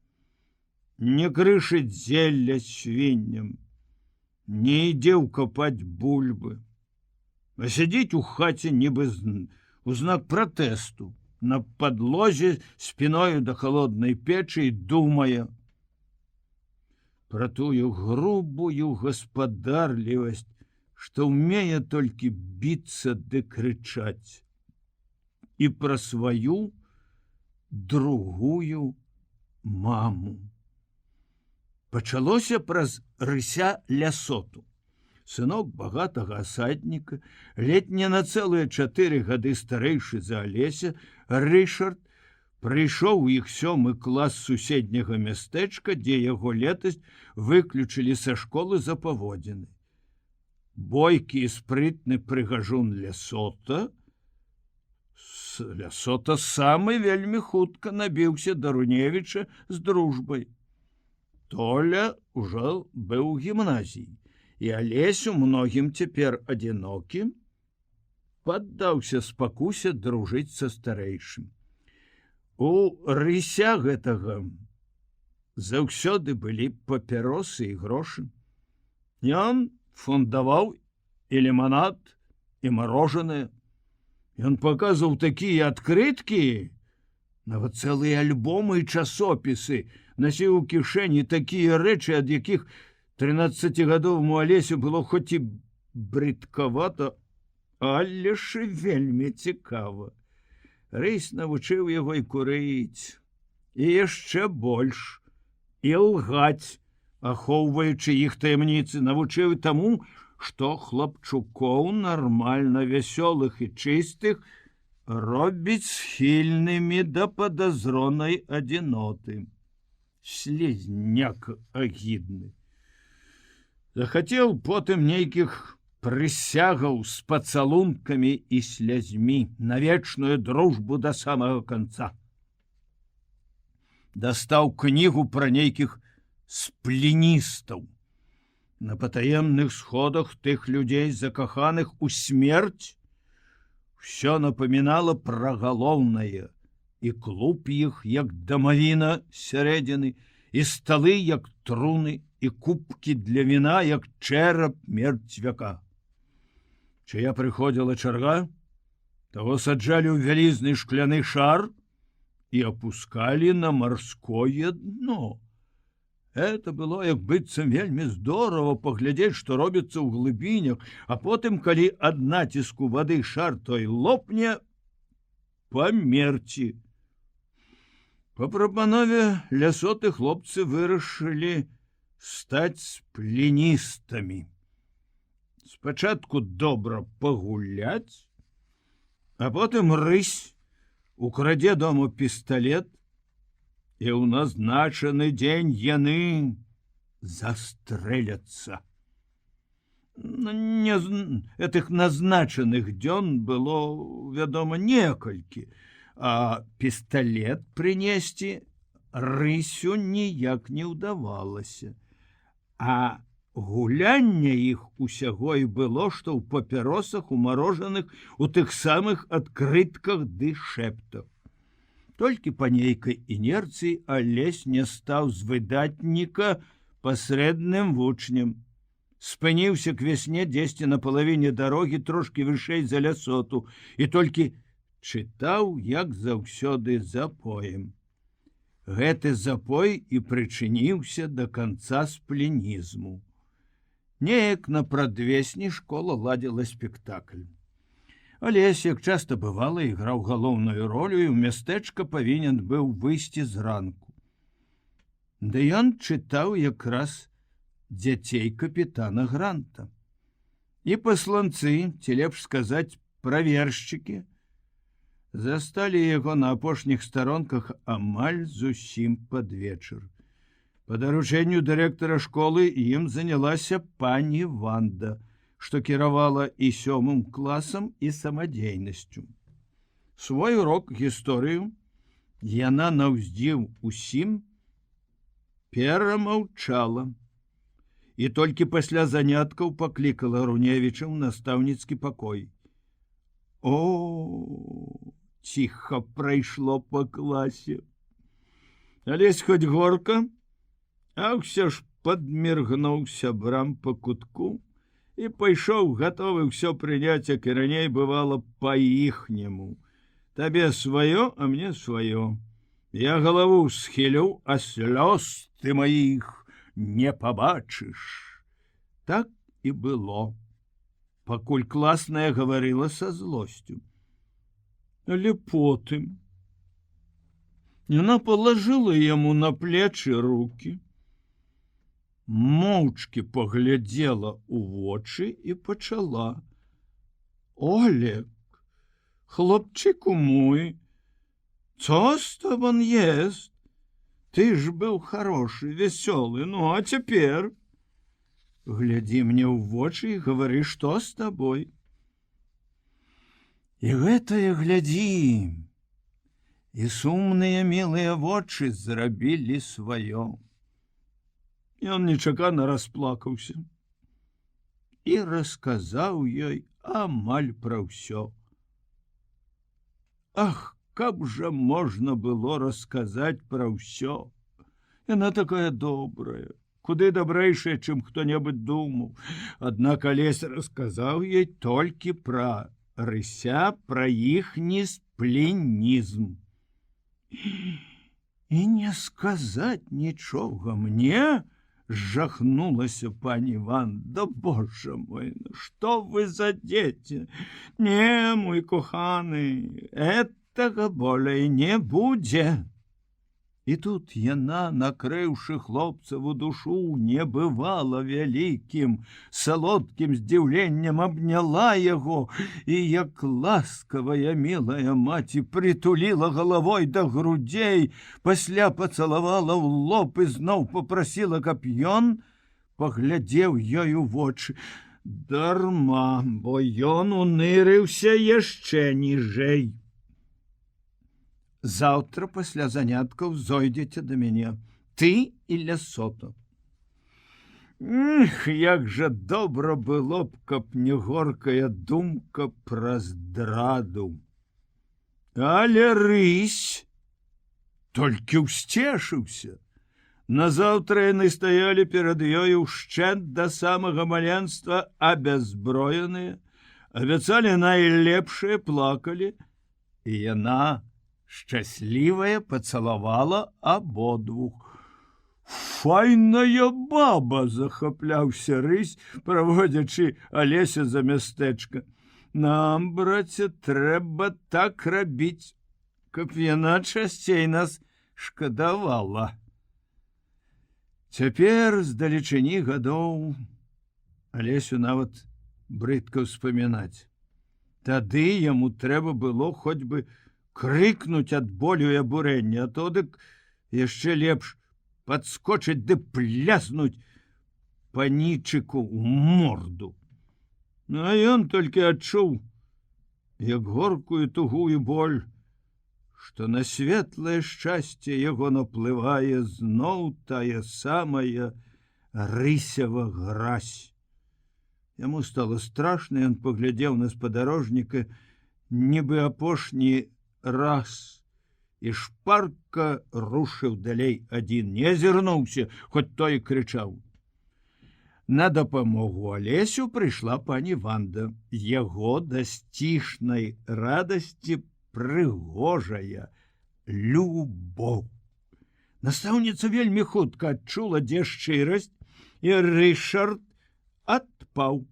не крышыць зелля свінням, не ідзе ўкапаць бульбы, а сядзіць у хаце нібы у знак пратэсту на падлозе спіною да халоднай печы і думае пра тую грубую гаспадарлівасць, што ўмее толькі біцца ды крычаць, і пра сваю другую маму. Пачалося праз Рыся Лясоту. Сынок багатага асадніка, летне на цэлыя 4 гады старэйшы за Алеся, Рышард прыйшоў у іх 7 клас суседняга мястэчка, дзе яго летась выключылі са школы за паводзіны. Бойкі і спрытны прыгажун Лясота самы вельмі хутка набіўся да Руневіча з дружбай. Толя ўжо быў у гімназіі, і Алесю, многім цяпер адзінокім, паддаўся спакусе дружыць са старэйшым. У Рыся гэтага заўсёды былі папяросы і грошы. Ён фундаваў і ліманад, і марожанае. Ён паказваў такія адкрыткі, нават цэлыя альбомы і часопісы, насіў у кішэні такія рэчы, ад якіх 13гадоваму Алесю было хоць і брыдкавата, але ж вельмі цікава. Рысь навучыў яго і курыць, і яшчэ больш, і лгаць, ахоўваючы іх таямніцы, навучыў таму, што хлапчукоў нармальна вясёлых і чыстых робіць схільнымі да падазронай адзіноты. Слізняк агідны. Захацеў потым нейкіх прысягаў з пацалункамі і слязьмі на вечную дружбу да самага канца. Дастаў кнігу пра нейкіх спліністаў. На патаемных сходах тых людзей, закаханых у смерць, усё напамінала пра галоўнае, і клуб іх, як дамавіна сярэдзіны, і сталы, як труны, і кубкі для віна, як чэрап мерцвяка. Чыя прыходзіла чарга, таго саджалі ў вялізны шкляны шар і апускалі на марское дно. Это было, як быццам, вельмі здорава паглядзець, што робіцца ў глыбінях, а потым, калі ад націску вады шар той лопне, памерці. Па прапанове Лясоты хлопцы вырашылі стаць спліністамі. Спачатку добра пагуляць, а потым Рысь украдзе дому пісталет, і ў назначаны дзень яны застрэляцца. Этых назначаных дзён было, вядома, некалькі, а пісталет прынесці Рысю ніяк не ўдавалася. А гулянне іх усяго і было, што ў папяросах, умарожаных у тых самых адкрытках ды шэптах. Толькі па нейкай інерцыі Алесь не стаў з выдатніка пасрэдным вучнем. Спыніўся к вясне дзесьці на палавіне дарогі, трошкі вышэй за Лясоту, і толькі чытаў, як заўсёды, запоем. Гэты запой і прычыніўся да канца сплінізму. Неяк на прадвесні школа ладзіла спектакль. Алесь, як часта бывала, іграў галоўную ролю і ў мястэчка павінен быў выйсці зранку. Ды ён чытаў якраз дзяцей капітана Гранта. І пасланцы, ці лепш сказаць, правершчыкі, засталі яго на апошніх старонках амаль зусім пад вечар. Па даручэнню дырэктара школы ім занялася пані Ванда, што кіравала і 7 класам, і самадзейнасцю. Свой урок гісторыю яна наўздзіў усім перамаўчала і толькі пасля заняткаў паклікала Руневіча ў настаўніцкі пакой. О, ціха прайшло па класе. Алесь хоць горка, а ўсё ж падміргнуў сябрам па кутку і пайшоў, гатовы ўсё прыняць, як і раней бывала па-іхняму. Табе сваё, а мне сваё. Я галаву схілю, а слёз ты маіх не пабачыш. Так і было, пакуль класная гаварыла са злосцю. Але потым яна палажыла яму на плечы рукі, моўчкі паглядзела ў вочы і пачала: Олег, хлопчыку мой, co z tobą jest? Ты ж быў хорошы, весёлы, ну а цяпер глядзі мне ў вочы і гавары, што з табой. І гэтае глядзі, і сумныя мілыя вочы зрабілі сваё. Ён нечакана расплакаўся і расказаў ёй амаль пра ўсё. Ах, каб жа можна было расказаць пра ўсё. Яна такая добрая, куды дабрэйшая, чым хто-небудзь думаў. Аднак Алесь расказаў ёй толькі пра рыся, пра іхні спленізм. І не сказаць нічога мне, жахнулася пані Ванда. Боже мой, ну што вы за дзеці? Не, мой коханы, гэтага болей не будзе. І тут яна, накрыўшы хлопцаву душу небывала вялікім, салодкім здзіўленнем, абняла яго і, як ласкавая мілая маці, прытуліла галавой да грудзей, пасля пацалавала ў лоб і зноў попрасіла, каб ён паглядзеў ёй у вочы. Дарма, бо ён унырыўся яшчэ ніжэй. Заўтра пасля заняткаў зойдзеце да мяне, ты і Лясота. Як жа добра было б, каб не горкая думка пра здраду. Але рысь толькі ўсцешыўся. Назаўтра яны стаялі перад ёй ушчэнт да самага маленства, абязброеныя, абяцалі найлепшае, плакалі, і яна шчаслівая пацалавала абодвух. Файная баба, захапляўся рысь, праводзячы Алеся за мястэчка. Нам, браце, трэба так рабіць, каб яна часцей нас шкадавала. Цяпер здалечыні гадоў Алесю нават брыдка ўспамінаць. Тады яму трэба было хоць бы крыкнуць ад болю і абурэння, а то дык яшчэ лепш падскочыць ды пляснуць панічыку ў морду. А ён толькі адчуў, як горкую тугую боль, што на светлае шчасце яго наплывае зноў тая самая рысява гразь. Яму стало страшна, ён паглядзеў на спадарожніка, нібы апошні раз, і шпарка рушыў далей адзін, не азірнуўся, хоць той крычаў. На дапамогу Алесю прыйшла пані Ванда. Яго да сцішнай радасці прыгожая любоў. Настаўніца вельмі хутка адчула, дзе шчырасць, і Рышард адпаў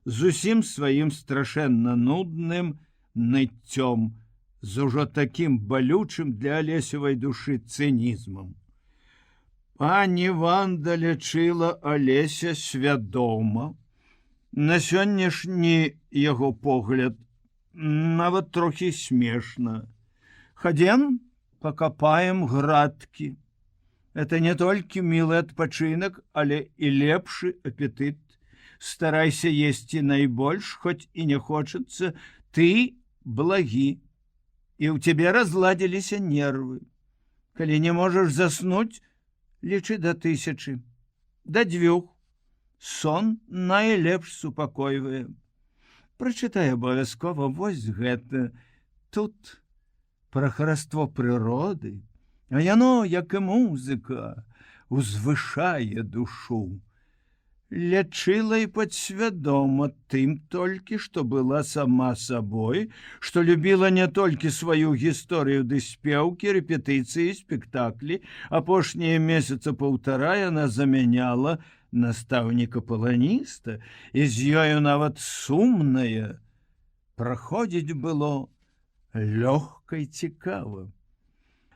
зусім сваім страшэнна нудным ныццём, з ужо такім балючым для Алесевай душы цынізмам. Пані Ванда лячыла Алеся свядома. На сённяшні яго погляд нават трохі смешна. Хадзем, пакапаем градкі. Это не толькі мілы адпачынак, але і лепшы апетыт. Старайся есці найбольш, хоць і не хочацца, ты благі, і ў цябе разладзіліся нервы. Калі не можаш заснуць, лічы да 1000, да 2. Сон найлепш супакойвае. Прачытай абавязкова вось гэта. Тут пра хараство прыроды, а яно, як і музыка, узвышае душу. Лячыла і падсвядома тым толькі, што была сама сабой, што любіла не толькі сваю гісторыю ды спеўкі, рэпетыцыі, спектаклі. Апошнія месяца 1,5 яна замяняла настаўніка-паланіста, і з ёю нават сумная. Праходзіць было лёгка і цікава.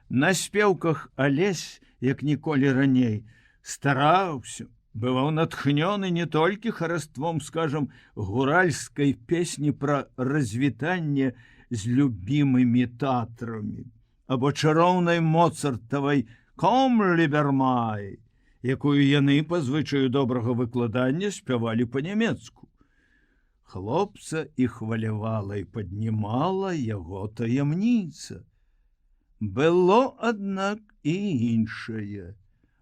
На спеўках Алесь, як ніколі раней, стараўся, бываў натхнёны не толькі хараством, скажам, гуральскай песні пра развітанне з любімымі татрамі, або чароўнай моцартавай «Ком лібермай», якую яны па звычаю добрага выкладання спявалі па-нямецку. Хлопца і хвалявала і паднімала яго таямніца. Было, аднак, і іншае.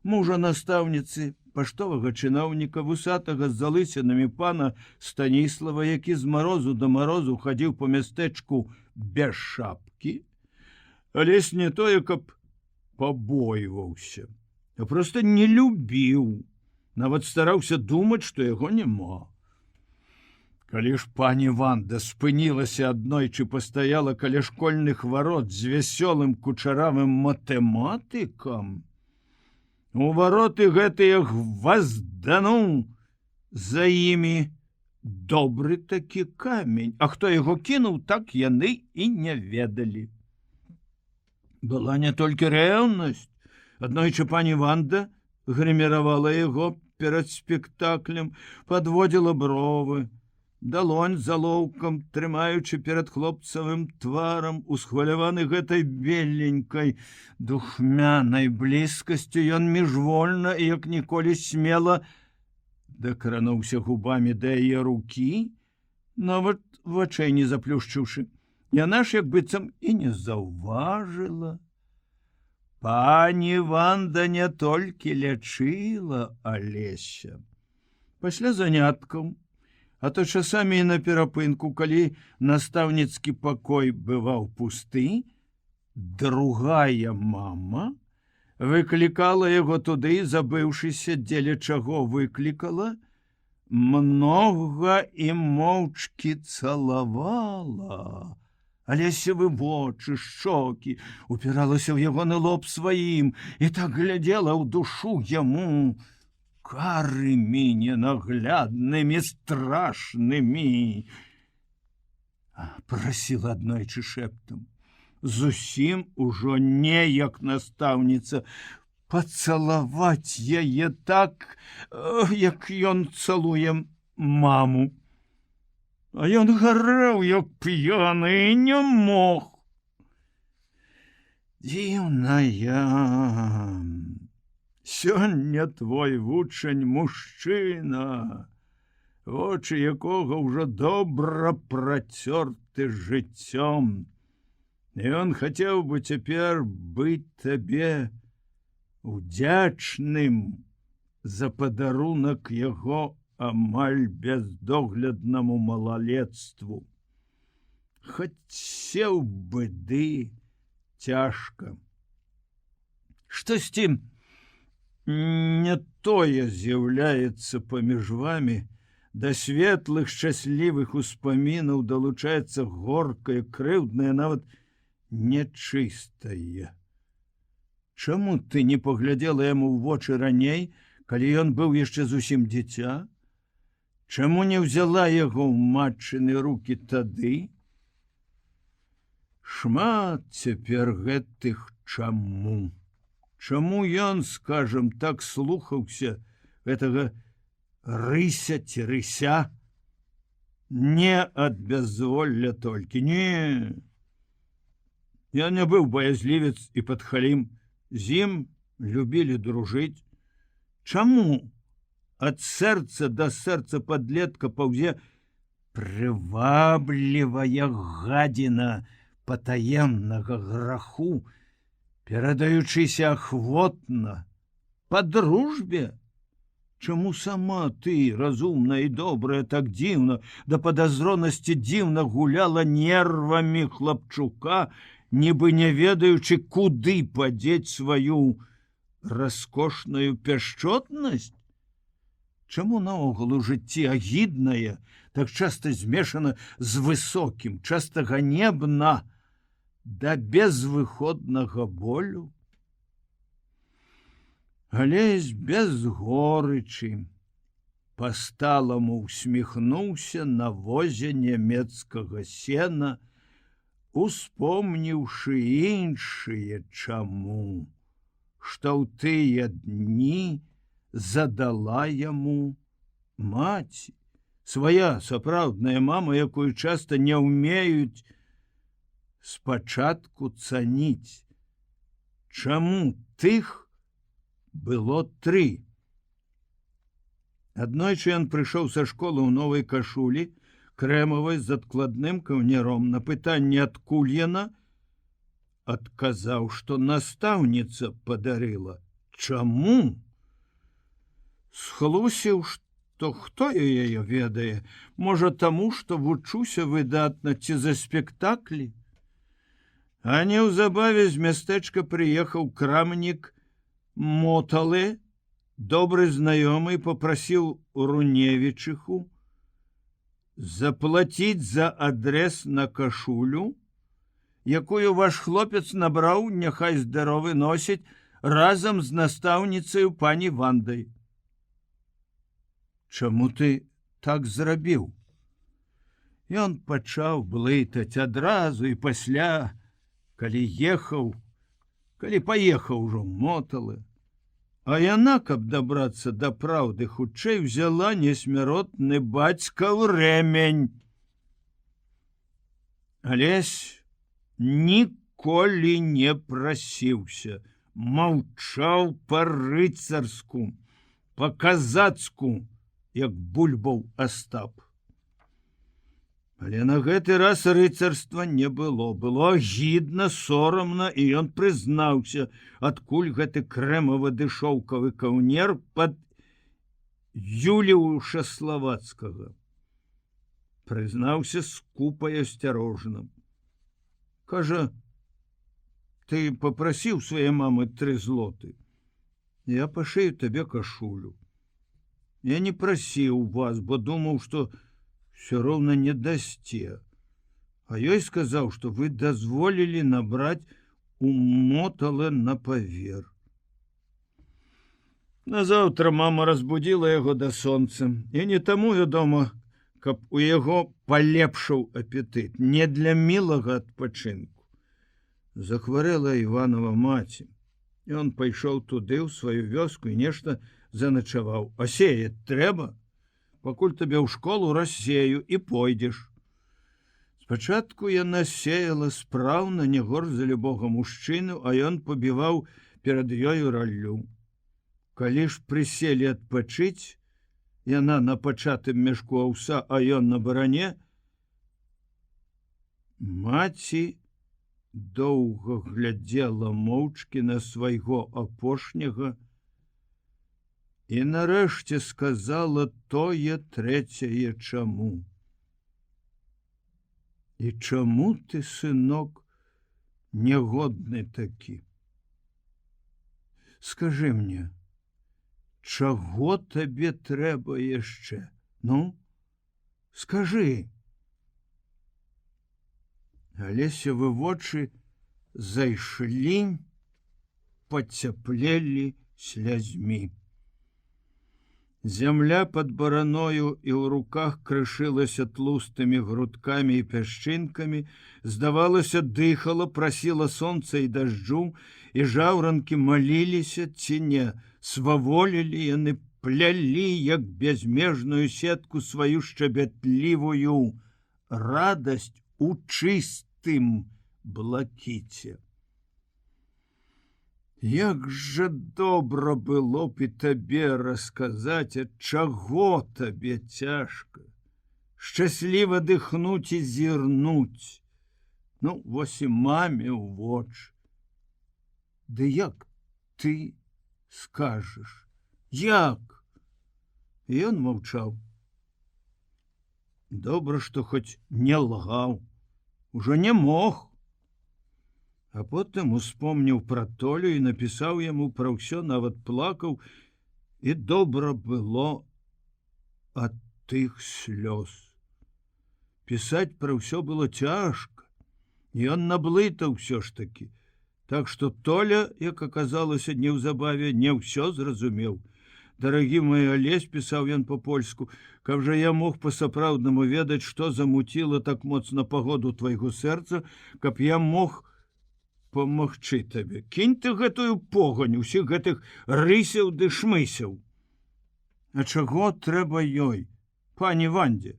Мужа настаўніцы, паштовага чыноўніка, вусатага з залысінамі пана Станіслава, які з марозу да марозу хадзіў па мястэчку без шапкі, Алесь не тое, каб пабойваўся, а проста не любіў, нават стараўся думаць, што яго няма. Калі ж пані Ванда спынілася аднойчы, пастаяла каля школьных варот з вясёлым кучаравым матэматыкам, у вароты гэтыя гваздануў за імі добры такі камень, а хто яго кінуў, так яны і не ведалі. Была не толькі рэўнасць. Аднойчы пані Ванда грыміравала яго перад спектаклем, падводзіла бровы, далонь залоўкам, трымаючы перад хлопцавым тварам, усхваляваны гэтай беленькай духмянай блізкасцю, ён міжвольна і як ніколі смела дакрануўся губамі да яе рукі, нават вачэй не заплюшчыўшы. Яна ж як быццам і не заўважыла. Пані Ванда не толькі лячыла Алеся. Пасля заняткаў, а то часамі і на перапынку, калі настаўніцкі пакой бываў пусты, другая мама выклікала яго туды, забыўшыся, дзеля чаго выклікала, многа і моўчкі цалавала. Алесевы вочы, шчокі, упіралася ў ягоны лоб сваім і так глядзела ў душу яму карымі, ненагляднымі, страшнымі. Прасіла аднойчы шэптам, зусім ужо не як настаўніца, пацалаваць яе так, як ён цалуе маму. А ён гарэў, як п'яны, і не мог. Дзіўная. Сёння твой вучань мужчына, вочы якога ўжо добра працёрты жыццём. І ён хацеў бы цяпер быць табе удзячным за падарунак яго амаль бездогляднаму малалецтву. Хацеў бы ды цяжка. Штосьці не тое з'яўляецца паміж вамі, да светлых, шчаслівых успамінаў далучаецца горкае, крыўднае, нават нячыстае. Чаму ты не паглядзела яму ў вочы раней, калі ён быў яшчэ зусім дзіця? Чаму не взяла яго ў матчыны рукі тады? Шмат цяпер гэтых чаму. Чаму ён, скажам, так слухаўся гэтага рыся ці рыся? Не ад бязволля толькі, не. Я не быў баязлівец і падхалім, з ім любілі дружыць. Чаму ад сэрца да сэрца падлетка паўзе прываблівая гадзіна патаемнага граху, перадаючыся ахвотна, па дружбе? Чаму сама ты, разумная і добрая, так дзіўна, да падазронасці дзіўна гуляла нервамі хлапчука, нібы не ведаючы, куды падзець сваю раскошную пяшчотнасць? Чаму наогул у жыцці агіднае так часта змешана з высокім, часта ганебна да безвыходнага болю? Алесь без горычы па-сталаму усміхнуўся на возе нямецкага сена, успомніўшы іншыя чаму, што ў тыя дні задала яму маці, свая сапраўдная мама, якую часта не ўмеюць спачатку цаніць. Чаму тых было 3? Аднойчы ён прыйшоў са школы ў новай кашулі, крэмавай з адкладным каўняром. На пытанне, адкуль яна, адказаў, што настаўніца падарыла. Чаму? Схлусіў, што хто яе ведае, можа таму, што вучуся выдатна ці за спектаклі. А неўзабаве з мястэчка прыехаў крамнік Моталы, добры знаёмы, попрасіў Руневічыху заплаціць за адрес на кашулю, якую ваш хлопец набраў, няхай здаровы носіць, разам з настаўніцаю пані Вандай. Чаму ты так зрабіў? Ён пачаў блытаць адразу і пасля, калі паехаў ужо Моталы. А яна, каб дабрацца да праўды, хутчэй взяла несмяротны бацькаў рэмень. Алесь ніколі не прасіўся, маўчаў па-рыцарску, па-казацку, як Бульбаў Астап. Але на гэты раз рыцарства не было. Было агідна, сорамна, і ён прызнаўся, адкуль гэты крэмавы ды шоўкавы каўнер пад Юліуша Славацкага. Прызнаўся скупа і асцярожна. Кажа, ты попрасіў свае мамы 3 злоты. Я пашыю табе кашулю. Я не прасіў вас, бо думаў, што все роўна не дасце. А ёй сказаў, што вы дазволілі набраць у Моталы на павер. Назаўтра мама разбудзіла яго да сонца. І не таму, вядома, каб у яго палепшаў апетыт, не для мілага адпачынку. Захварэла Іванова маці. Ён пайшоў туды, ў сваю вёску, і нешта заначаваў. А сеяць трэба? Пакуль табе ў школу рассею і пойдзеш. Спачатку яна сеяла спраўна, не горш за любога мужчыну, а ён пабіваў перад ёю раллю. Калі ж прыселі адпачыць, яна на пачатым мяшку аўса, а ён на баране, маці доўга глядзела моўчкі на свайго апошняга і нарэшце сказала тое трэцяе чаму. І чаму ты, сынок, негодны такі? Скажы мне, чаго табе трэба яшчэ? Ну, скажы. Алесевы вочы зайшлі, пацяплелі слязьмі. Зямля под бараною і ў руках крышылася тлустымі грудкамі і пясчынкамі, здавалася, дыхала, прасіла сонца і дажджу, і жаўранкі маліліся ці не, сваволілі яны, плялі, як бязмежную сетку сваю шчабятлівую радасць у чыстым блакіце. Як жа добра было б і табе расказаць, ад чаго табе цяжка, шчасліва дыхнуць і зірнуць, ну, вось і маме ў вочы. Ды як ты скажаш? Як? Ён маўчаў. Добра, што хоць не лгаў, ужо не мог. А потым успомніў пра Толю і напісаў яму пра ўсё, нават плакаў, і добра было ад тых слёз. Пісаць пра ўсё было цяжка, і ён наблытаў усё ж такі. Так што Толя, як аказалася неўзабаве, не ўсё зразумеў. Дарагі мой Алесь, пісаў ён па-польску, каб жа я мог па-сапраўднаму ведаць, што замуціла так моцна пагоду твайго сэрца, каб я мог памагчы табе. Кінь ты гэтую погань, усіх гэтых рысяў ды шмысяў. А чаго трэба ёй, пані Вандзе?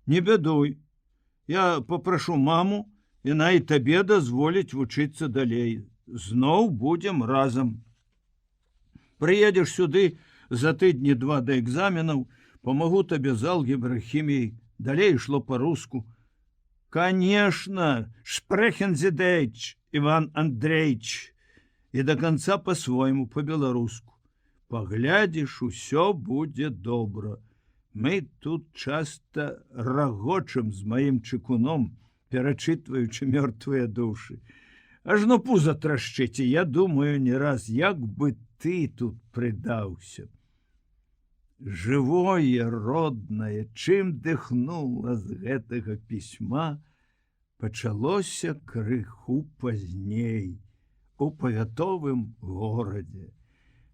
Не бядуй. Я попрашу маму, яна і табе дазволіць вучыцца далей. Зноў будзем разам. Прыедзеш сюды за тыдні-два да экзаменаў, памагу табе з алгебрай, хіміяй, далей ішло па-руску. Конечно, sprechen Sie Deutsch, Иван Андреевич, і до конца по-свойму, по-беларуску. Паглядзіш, усё будзе добра. Мы тут часто рагочам з маім чыкуном, перачытваючы мёртвыя душы. Ажно пуза трашчыць, і я думаю не раз, як бы ты тут прыдаўся. Жывое, роднае, чым дыхнула з гэтага пісьма, пачалося крыху пазней у павятовым горадзе.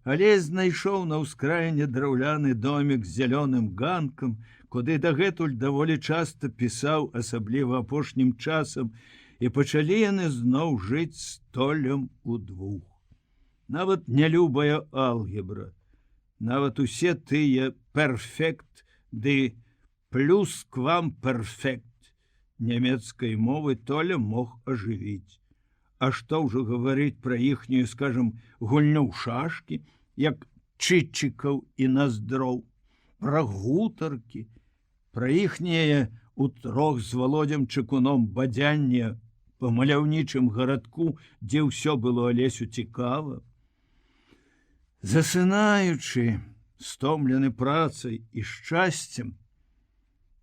Але знайшоў на ўскраіне драўляны домік з зялёным ганкам, куды дагэтуль даволі часта пісаў, асабліва апошнім часам, і пачалі яны зноў жыць з Толем удвух. Нават нялюбая алгебра, нават усе тыя перфект ды плюсквамперфект нямецкай мовы Толя мог ажывіць. А што ўжо гаварыць пра іхнюю, скажам, гульню ў шашкі, як Чытчыкаў і Наздроў, пра гутаркі, пра іхняе утрох з Володзем Чыкуном бадзянне па маляўнічым гарадку, дзе ўсё было Алесю цікава. Засынаючы, стомлены працай і шчасцем,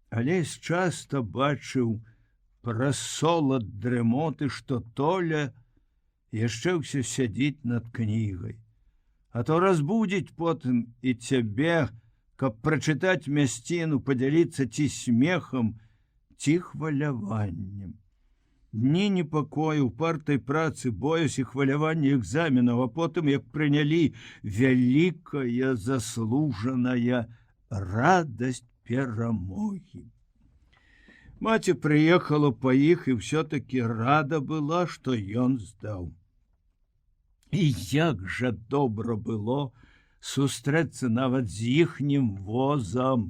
Алесь часта бачыў праз солад дрымоты, што Толя яшчэ ўсё сядзіць над кнігай. А то разбудзіць потым і цябе, каб прачытаць мясціну, падзяліцца ці смехам, ці хваляваннем. Дні непакою, упартай працы, боязь і хваляванне экзаменаў, а потым, як прынялі, вялікая заслужаная радасць перамогі. Маці прыехала па іх і ўсё-такі рада была, што ён здаў. І як жа добра было сустрэцца нават з іхнім возам.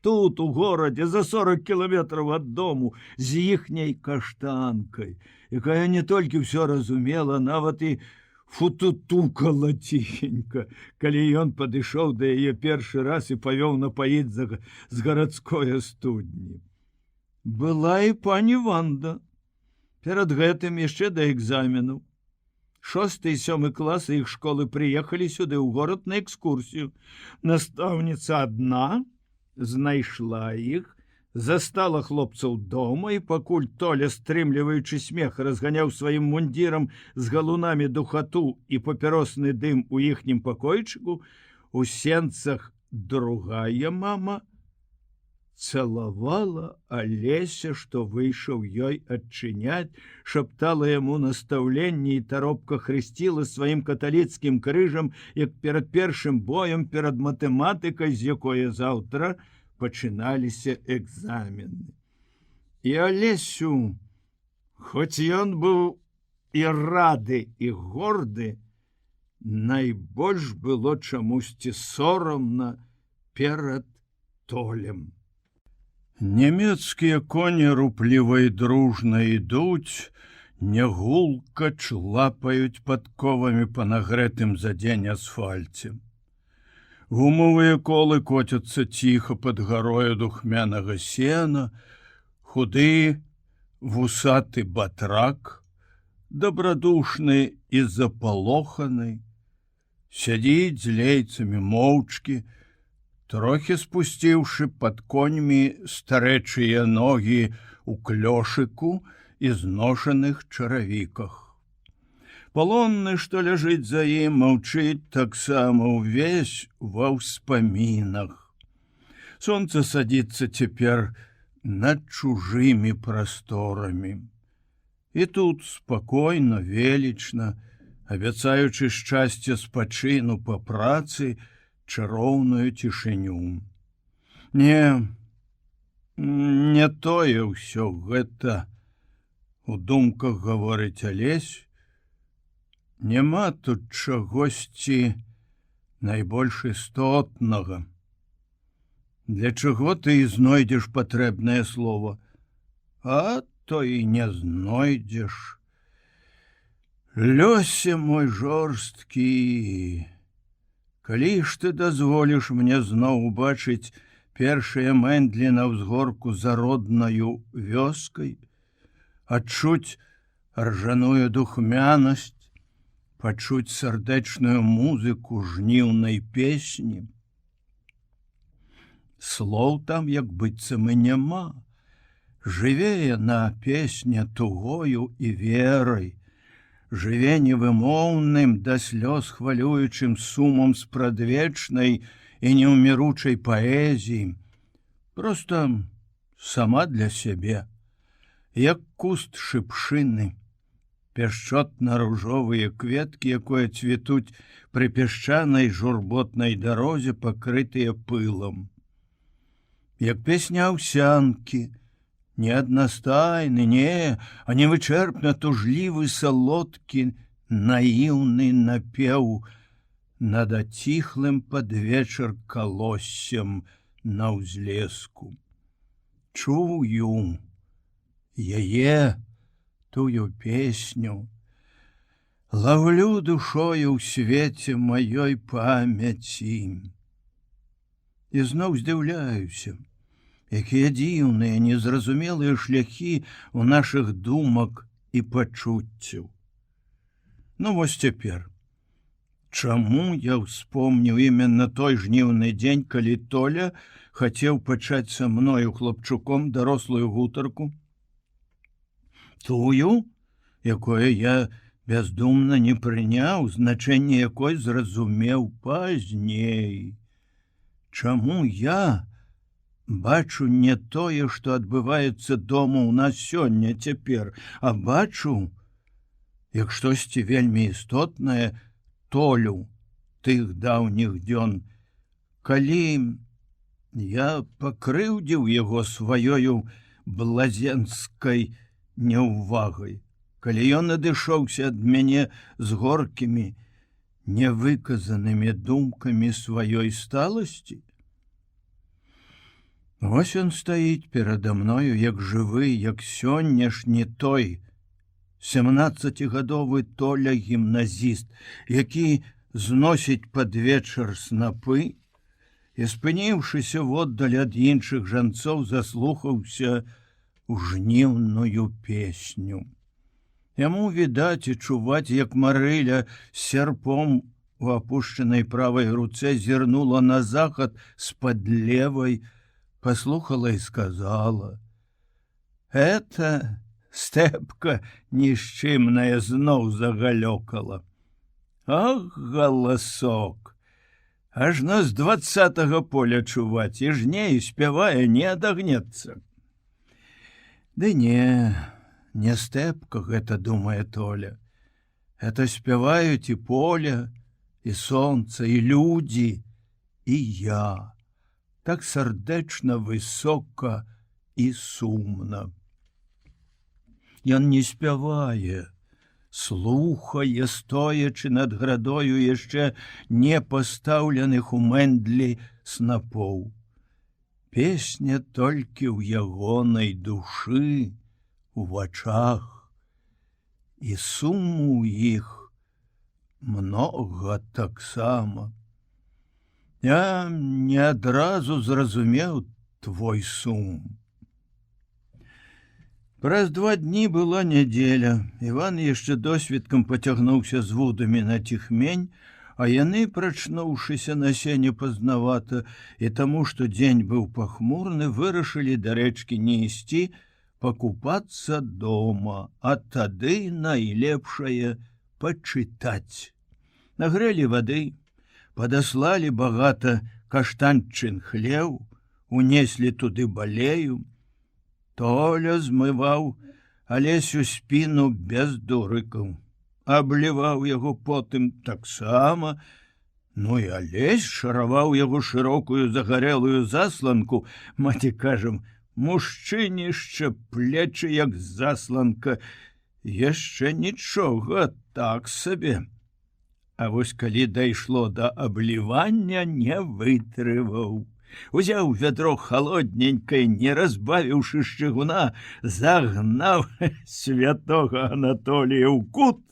Тут, у горадзе, за 40 кіламетраў ад дому, з іхняй каштанкай, якая не толькі ўсё разумела, нават і футутукала ціхенька, калі ён падышоў да яе першы раз і павёў напаіць з гарадской студні. Была і пані Ванда. Перад гэтым яшчэ да экзаменаў. 6 і 7 класы іх школы прыехалі сюды ў горад на экскурсію. Настаўніца адна знайшла іх, застала хлопцаў дома, і пакуль Толя, стрымліваючы смех, разганяў сваім мундзірам з галунамі духату і папяросны дым у іхнім пакойчыку, у сенцах другая мама цалавала Алеся, што выйшаў ёй адчыняць, шаптала яму настаўленні і таропка хрысціла сваім каталіцкім крыжам, як перад першым боем перад матэматыкай, з якое заўтра пачыналіся экзамены. І Алесю, хоць ён быў і рады, і горды, найбольш было чамусьці сорамна перад Толем. Нямецкія коні рупліва і дружна ідуць, нягулка лапаюць падковамі па нагрэтым за дзень асфальце. Гумовыя колы коцяцца ціха пад гарою духмянага сена, худы, вусаты батрак, добрадушны і запалоханы, сядзіць з лейцамі моўчкі, трохі спусціўшы пад коньмі старэчыя ногі ў клёшыку і зношаных чаравіках. Палонны, што ляжыць за ім, маўчыць таксама ўвесь ва ўспамінах. Сонца садзіцца цяпер над чужымі прасторамі. І тут спакойна, велічна, абяцаючы шчасце спачыну па працы, чароўную цішыню. Не тое ўсё гэта, у думках гаворыць Алесь, няма тут чагосьці найбольш істотнага. Для чаго ты і знойдзеш патрэбнае слово, а то і не знойдзеш. Лёсе мой жорсткі, калі ж ты дазволіш мне зноў убачыць першыя мэндлі на ўзгорку за роднаю вёскай, адчуць ржаную духмянасць, пачуць сардэчную музыку жніўнай песні. Слоў там як быццам і няма. Жыве яна песня тугою і верай, жыве невымоўным да слёз хвалюючым сумам спрадвечнай і неўміручай паэзіі, проста сама для сябе, як куст шыпшыны, пяшчотна-ружовыя кветкі, якое цвітуць пры пясчанай журботнай дарозе, пакрытыя пылам. Як песня аўсянкі, не аднастайны, а невычэрпна тужлівы, салодкі, наіўны напеў над аціхлым пад вечар калоссем на ўзлеску. Чую яе, тую песню, лаўлю душою ў свеце маёй памяці. І зноў здзіўляюся, якія дзіўныя, незразумелыя шляхі ў нашых думак і пачуццяў. Ну вось цяпер, чаму я ўспомніў именно той жніўны дзень, калі Толя хацеў пачаць са мною хлапчуком дарослую гутарку? Тую, якое я бяздумна не прыняў, значэнне якой зразумеў пазней. Чаму я бачу не тое, што адбываецца дома ў нас сёння цяпер, а бачу, як штосьці вельмі істотнае, Толю тых даўніх дзён, калі я пакрыўдзіў яго сваёю блазенскай няўвагай, калі ён адышоўся ад мяне з горкімі, невыказанымі думкамі сваёй сталасці. Вось ён стаіць перада мною, як жывы, як сённяшні той 17гадовы Толя гімназіст, які зносіць пад вечар снапы і, спыніўшыся воддаль ад іншых жанцоў, заслухаўся у жніўную песню. Яму відаць і чуваць, як Марыля серпом у апушчанай правай руцэ зірнула на захад з-пад левай, послухала и сказала: «Это стэпка нішчымная зноў загалёкала. Ах, галасок! Ажно з 20-го поля чуваць, і жней спявае, не адагнецца. Ды не стэпка гэта, думае Толя. Это спяваюць і поле, і сонца, і людзі, і я. Так сардэчна, высока і сумна. Ён не спявае, слухае, стоячы над градою яшчэ не пастаўленых у мэндлі снапоў. Песня толькі ў ягонай душы, у вачах, і суму ў іх многа таксама. Я не адразу зразумеў твой сум. Праз 2 дні была нядзеля. Іван яшчэ досвіткам пацягнуўся з вудамі на ціхмень, а яны, прачнуўшыся на сене пазнавата, і таму, што дзень быў пахмурны, вырашылі да рэчкі не ісці, пакупацца дома, а тады найлепшае пачытаць. Нагрэлі вады, падаслалі багата каштанчын хлеў, унеслі туды балею. Толя змываў Алесю спіну без дурыкаў, абліваў яго потым таксама. Ну і Алесь шараваў яго шырокую загарэлую засланку, маці, кажам, мужчынішча плечы, як засланка, яшчэ нічога, так сабе. А вось калі дайшло да аблівання, не вытрываў. Узяў вядро халодненькае, не разбавіўшы шчыгуна, загнаў святога Анатолія ў кут,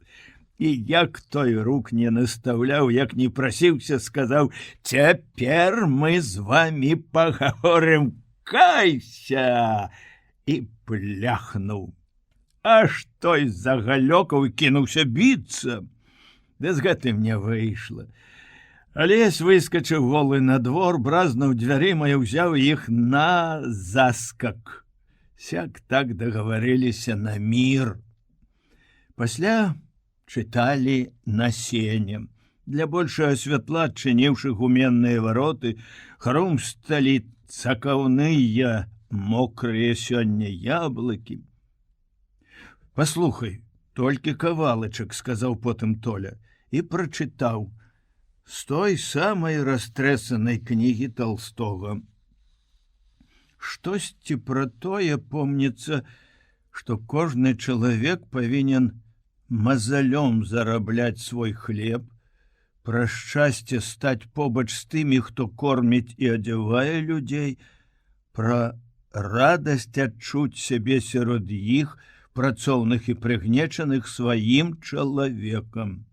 і як той рук не настаўляў, як не прасіўся, сказаў: «Цяпер мы з вамі пагаворым, кайся!» і пляхнуў. Аж той загалёкаў і кінуўся біцца. Ды з гэтым не выйшла. Алесь выскачыў голы на двор, бразнуў дзвярыма і ўзяў іх на заскак. Сяк так дагаварыліся на мір. Пасля чыталі на сене. Для большага святла, адчыніўшы гуменныя вароты, хрумсталі цакаўныя мокрыя сёння яблыкі. «Паслухай, толькі кавалачак», — сказаў потым Толя, і прачытаў з той самай растрэсанай кнігі Толстога. Штосьці пра тое помніцца, што кожны чалавек павінен мазалём зарабляць свой хлеб, пра шчасце стаць побач з тымі, хто корміць і адзявае людзей, пра радасць адчуць сябе сярод іх, працоўных і прыгнечаных сваім чалавекам.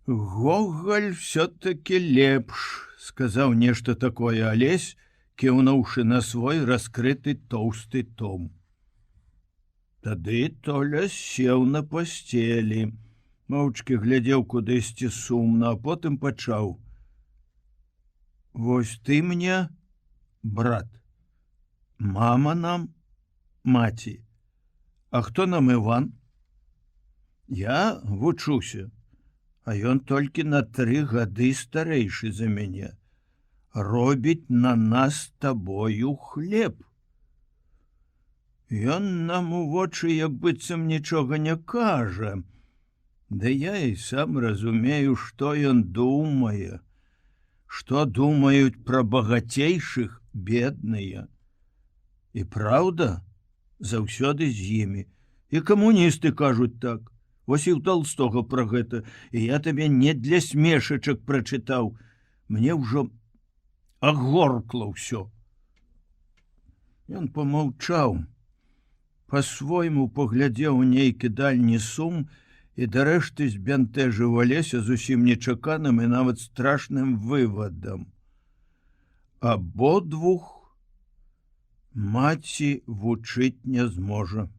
«Гоголь все-таки лепш», — сказаў нешта такое Алесь, кіўнуўшы на свой раскрыты тоўсты том. Тады Толя сеў на пасцелі, моўчкі глядзеў кудысьці сумна, а потым пачаў: «Вось ты мне, брат, мама нам, маці, а хто нам Іван? Я вучуся, а ён толькі на 3 гады старэйшы за мяне. Робіць на нас з табою хлеб. Ён нам у вочы як быццам нічога не кажа. Да я і сам разумею, што ён думае, што думаюць пра багацейшых бедныя. І праўда, заўсёды з імі. І камуністы кажуць так. Вось і ў Толстога пра гэта, і я табе не для смешачак прачытаў. Мне ўжо агоркла ўсё». Ён помаўчаў, па-свойму паглядзеў у нейкі дальні сум і дарэшты збянтэжыў Алеся зусім нечаканым і нават страшным вывадам. Абодвух маці вучыць не зможа.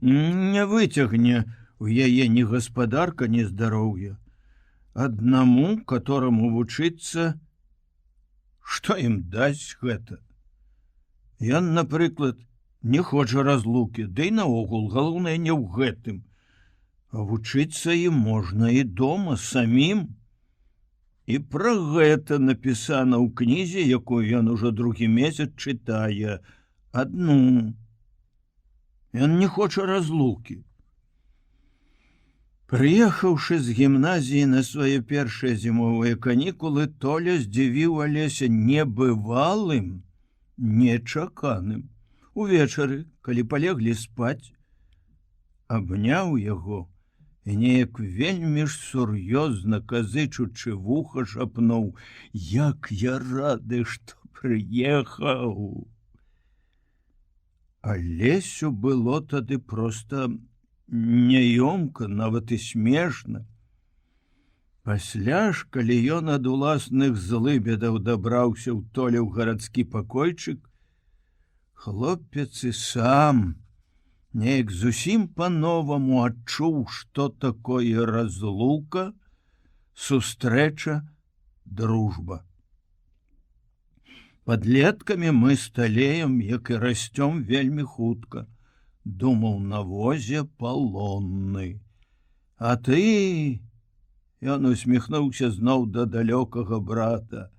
Не выцягне у яе ні гаспадарка, ні здароўя. Аднаму, которому вучыцца, што ім дасць гэта? Ён, напрыклад, не хоча разлукі, ды і наогул, галоўнае не ў гэтым. А вучыцца ім можна і дома, самім. І пра гэта напісана ў кнізе, якую ён ужо другі месяц чытае. Адну. Ён не хоча разлукі. Прыехаўшы з гімназіі на свае першыя зімовыя канікулы, Толя здзівіў Алеся небывалым, нечаканым. Увечары, калі палеглі спаць, абняў яго і неяк вельмі ж сур'ёзна, казычучы вуха, шапнуў: «Як я рады, што прыехаў!» Алесю было тады проста няёмка, нават і смешна. Пасля ж, калі ён ад уласных злыбедаў дабраўся ў Толі ў гарадскі пакойчык, хлопец і сам неяк зусім па-новаму адчуў, што такое разлука, сустрэча, дружба. Падлеткамі мы сталеем, як і расцём вельмі хутка, думаў на возе Палонны. А ты, ён усміхнуўся зноў да далёкага брата,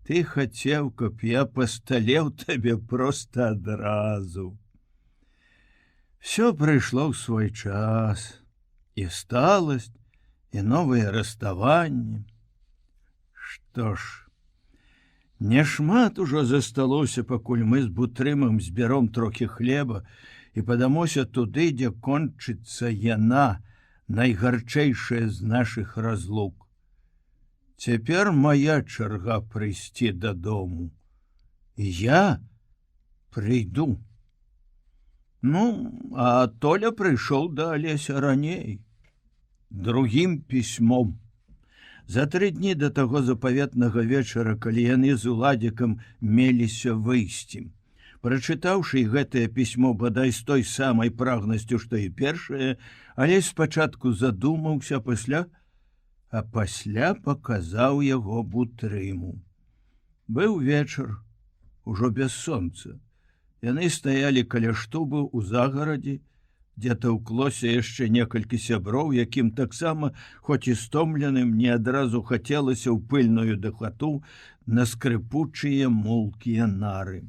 ты хацеў, каб я пасталеў табе проста адразу. Всё прыйшло ў свой час, і сталасць, і новыя расставанні. Што ж, няшмат ужо засталося, пакуль мы з Бутрымам збяром трохі хлеба і падамося туды, дзе кончыцца яна, найгарчэйшая з нашых разлук. Цяпер моя чарга прыйсці дадому. І я прыйду. Ну, а Толя прыйшоў да Алеся раней, другім пісьмом. За 3 дні да таго запаветнага вечара, калі яны з Уладзікам меліся выйсці. Прачытаўшы гэтае пісьмо бадай з той самай прагнасцю, што і першае, Алесь спачатку задумаўся, а пасля паказаў яго Бутрыму. Быў вечар, ужо без сонца. Яны стаялі каля штубы ў загарадзе, дзе таўклося яшчэ некалькі сяброў, якім таксама, хоць і стомленым, не адразу хацелася ў пыльную дахату на скрыпучыя мулкія нары.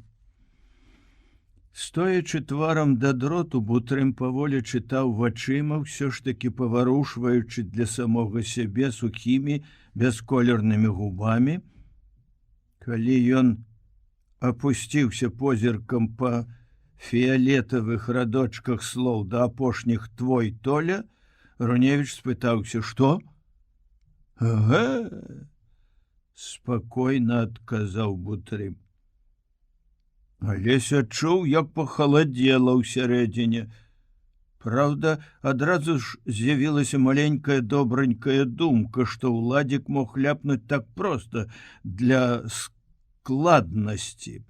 Стоячы тварам да дроту, Бутрым паволі чытаў вачыма, ўсё ж такі паварушваючы для самога сябе сухімі, бясколернымі губамі. Калі ён апусціўся позіркам па фіялетавых радочках слоў да апошніх «твой Толя», Руневіч спытаўся: «Што?» «Гэ!» — спакойна адказаў Бутрым. Алесь адчуў, як пахаладзела ўсярэдзіне. Праўда, адразу ж з'явілася маленькая добранькая думка, што Уладзік мог ляпнуць так проста, для складнасці.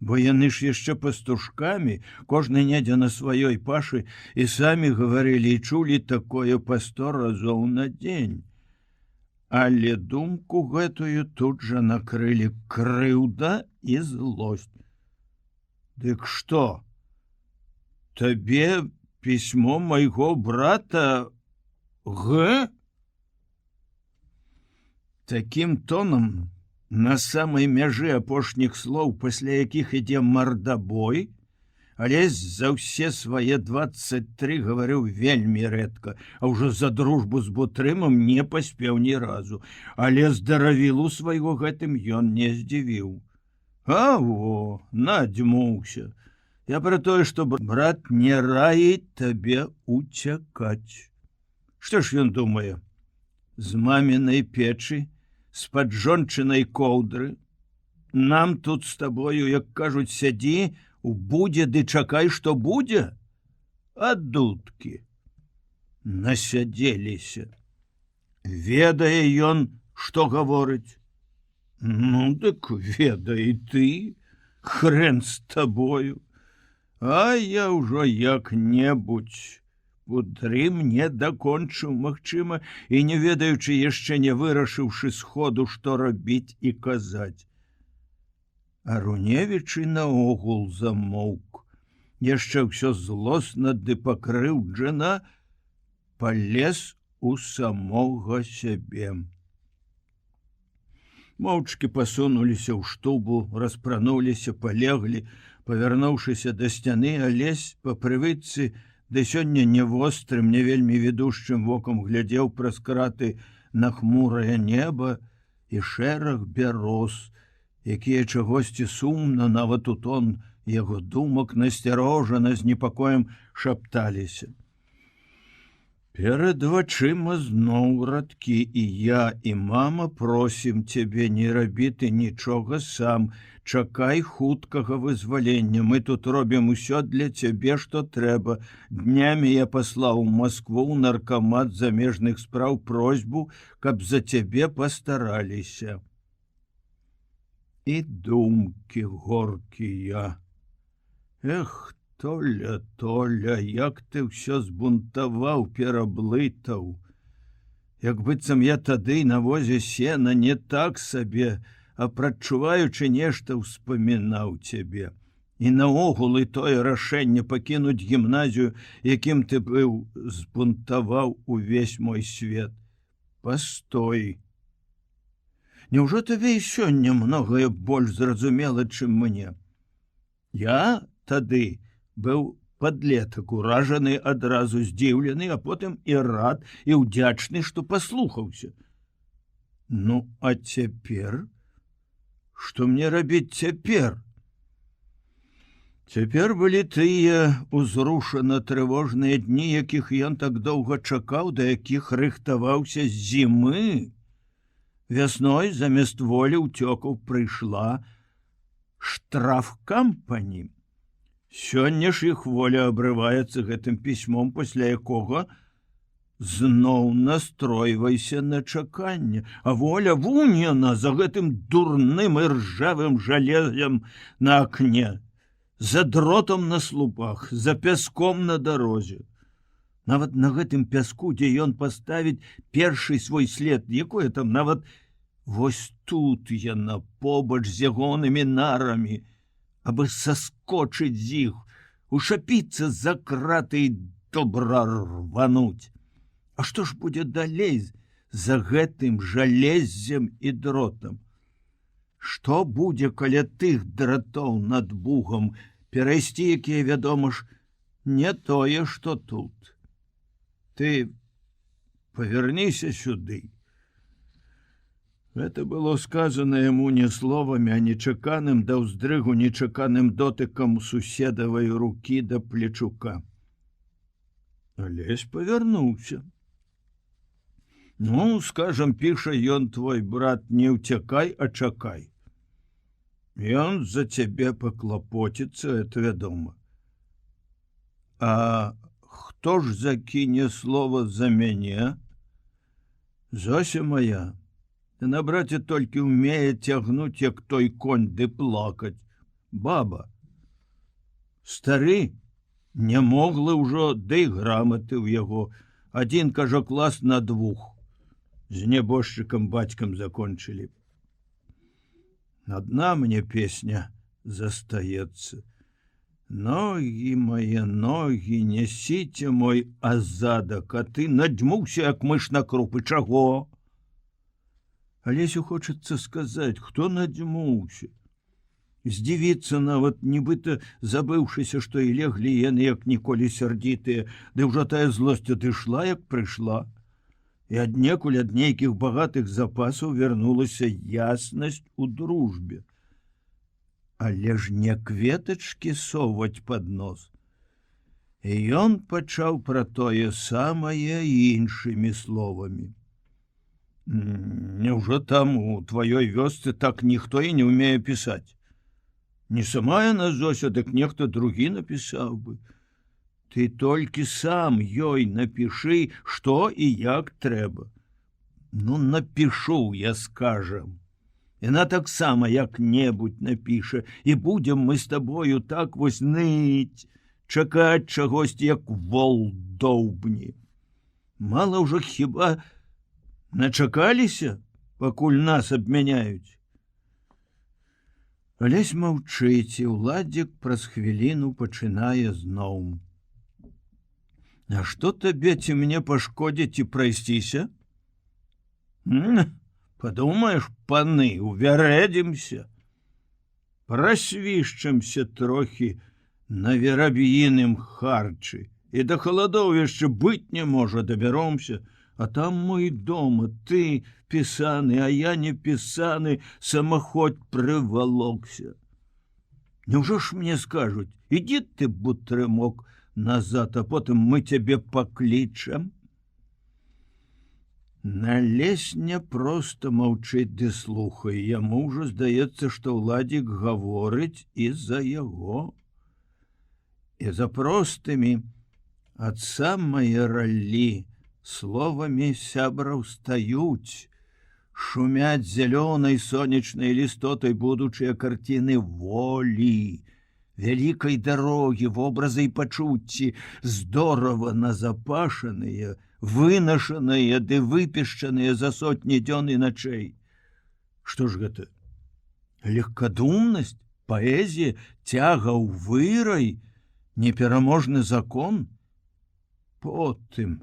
Бо яны ж яшчэ пастушкамі, кожны недзе на сваёй пашы, і самі гаварылі і чулі такое па 100 разоў на дзень. Але думку гэтую тут жа накрылі крыўда і злосць. Дык што? Табе пісьмо майго брата Г? Такім тонам, на самай мяжы апошніх слоў, пасля якіх ідзе мардабой, Алесь за ўсе свае 23 гаварыў вельмі рэдка, а ўжо за дружбу з Бутрымам не паспеў ні разу, але здаравілу свайго гэтым ён не здзівіў. Аво, надзьмуўся. Я пра тое, што брат не раіць табе уцякаць. Што ж ён думае? З мамінай печы, з-пад жончынай коўдры. Нам тут з табою, як кажуць, сядзі, будзе ды чакай, што будзе? А дудкі насядзеліся. Ведае ён, што гаворыць? Ну, дык ведай ты, хрен з табою. А я ўжо як-небудзь. Бутрым не дакончыў, магчыма, і не ведаючы, яшчэ не вырашыўшы сходу, што рабіць і казаць. А Руневіч і наогул замоўк. Яшчэ ўсё злосна ды пакрыўджана, палез у самога сябе. Моўчкі пасунуліся ў штубу, распрануліся, палеглі, павярнуўшыся да сцяны, Алесь па прывычцы, да сёння не вострым, не вельмі ведушчым вокам глядзеў праз краты на хмурае неба і шэраг бяроз, якія чагосьці сумна, нават у тон яго думак насцярожана з непакоем шапталіся. Перад вачыма зноў радкі, і я, і мама просім цябе, не рабі ты нічога сам, чакай хуткага вызвалення. Мы тут робім усё для цябе, што трэба. Днямі я паслаў у Маскву ў наркамат замежных спраў просьбу, каб за цябе пастараліся. І думкі горкія. Эх, Толя, Толя, як ты ўсё збунтаваў, пераблытаў. Як быццам я тады на возе сена не так сабе, а прадчуваючы нешта ўспамінаў цябе. І наогул і тое рашэнне пакінуць гімназію, якім ты быў, збунтаваў увесь мой свет. Пастой. Няўжо табе і сёння многае больш зразумела, чым мне? Я тады быў падлетак, уражаны, адразу здзіўлены, а потым і рад, і ўдзячны, што паслухаўся. Ну, а цяпер? Што мне рабіць цяпер? Цяпер былі тыя узрушана трывожныя дні, якіх ён так доўга чакаў, да якіх рыхтаваўся з зімы. Вясной замест волі ўцёкаў прыйшла штрафкампані. Сёння ж іх воля абрываецца гэтым пісьмом, пасля якога зноў настройвайся на чаканне, а воля вунь яна за гэтым дурным і ржавым жалезем на акне, за дротам на слупах, за пяском на дарозе. Нават на гэтым пяску, дзе ён паставіць першы свой след, якое там нават вось тут яна побач з ягонымі нарамі, абы саскочыць з іх, ушапіцца за краты і добра рвануць. А што ж будзе далей за гэтым жалеззем і дротам? Што будзе каля тых дратоў над бугам, перайсці, якія, вядома ж, не тое, што тут? Ты паверніся сюды. Гэта было сказано яму не словамі, а нечаканым да ўздрыгу нечаканым дотыкам суседавай рукі да плечука. Алесь павярнуўся. Ну, скажам, піша ён, твой брат, не ўцякай, а чакай. Ён за цябе паклапоціцца, это вядома. А хто ж закіне слова за мяне? Зося моя. На браце толькі ўмее цягнуць, як той конь, ды плакаць. Баба. Стары не моглы ўжо, ды і граматы ў яго. Адзін, кажа, клас на двух. З нябожчыкам бацькам закончылі. Адна мне песня застаецца. Ногі мае, ногі, нясіце мой азадак, а ты надзьмуўся, як мыш на крупы. Чаго? Алесю хочацца сказаць, хто надзьмуўся. Здзівіцца нават, нібыта забыўшыся, што і леглі яны, як ніколі сярдзітыя, ды ўжо тая злосць адышла, як прыйшла. І аднекуль ад нейкіх багатых запасаў вярнулася яснасць у дружбе. Але ж не кветачкі соваць пад нос. І ён пачаў пра тое самае іншымі словамі. Няўжо там у тваёй вёсцы так ніхто і не ўмее пісаць? Не сама яна, Зося, дык нехта другі напісаў бы. Ты толькі сам ёй напішы, што і як трэба. Ну, напішу, я скажам. Яна таксама як-небудзь напіша, і будзем мы з табою так вось ныць, чакаць чагосьці, як вол доўбні. Мала ўжо хіба начакаліся, пакуль нас абмяняюць. Алесь маўчыць, і ўладзік праз хвіліну пачынае зноў. А што табе ці мне пашкодзіць і прайсціся? Падумаеш, паны, увярэдзімся, прасвішчымся трохі на вераб'іным харчы, і да халадоў яшчэ быць не можа, дабяромся, а там мой дома, ты пісаны, а я не пісаны, самаход прывалокся. Няўжо ж мне скажуць, ідзі ты, бутрымок, назад, а потым мы цябе паклічам? Налесня проста маўчыць ды слухай, яму ўжо здаецца, што Ўладзік гаворыць і за яго. І за простымі ад самай раллі словамі сябраў стаюць, шумяць зялёнай сонечнай лістотай будучыя карціны волі, вялікай дарогі, вобразы і пачуцці, здорава назапашаныя, вынашаныя ды выпішчаныя за сотні дзён і начэй. Што ж гэта? Легкадумнасць, паэзія, цяга ў вырай, непераможны закон? Потым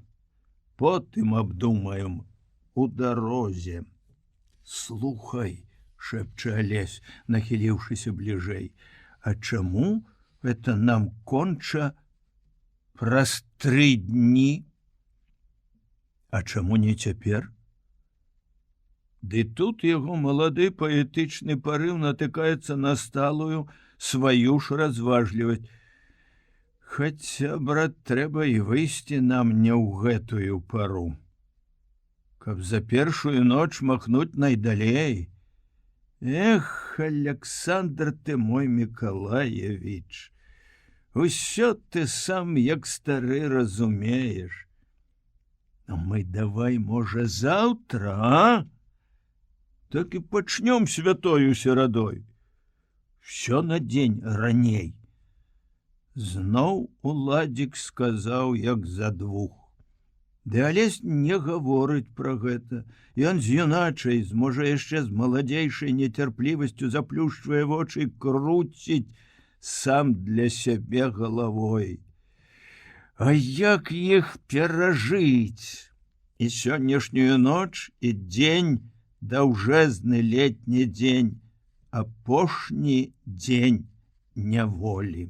абдумаем у дарозе. Слухай, шэпча Алесь, нахіліўшыся бліжэй, а чаму это нам конча праз 3 дні? А чаму не цяпер? Ды тут яго малады паэтычны парыў натыкаецца на сталую сваю ж разважлівасць. Хаця, брат, трэба і выйсці нам не ў гэтую пару, каб за першую ноч махнуць найдалей. Эх, Александр ты мой Миколаевич, усё ты сам як стары разумееш. А мы давай, можа, заўтра, а? Так і пачнём святою серадой. Всё на дзень раней. Зноў Уладзік сказаў, як за 2. Ды Алесь не гаворыць пра гэта. Ён з юначай, можа, яшчэ з маладзейшай нецярплівасцю заплюшчвае вочы, круціць сам для сябе галавой. А як іх перажыць? І сённяшнюю ноч, і дзень, даўжэзны летні дзень, апошні дзень няволі.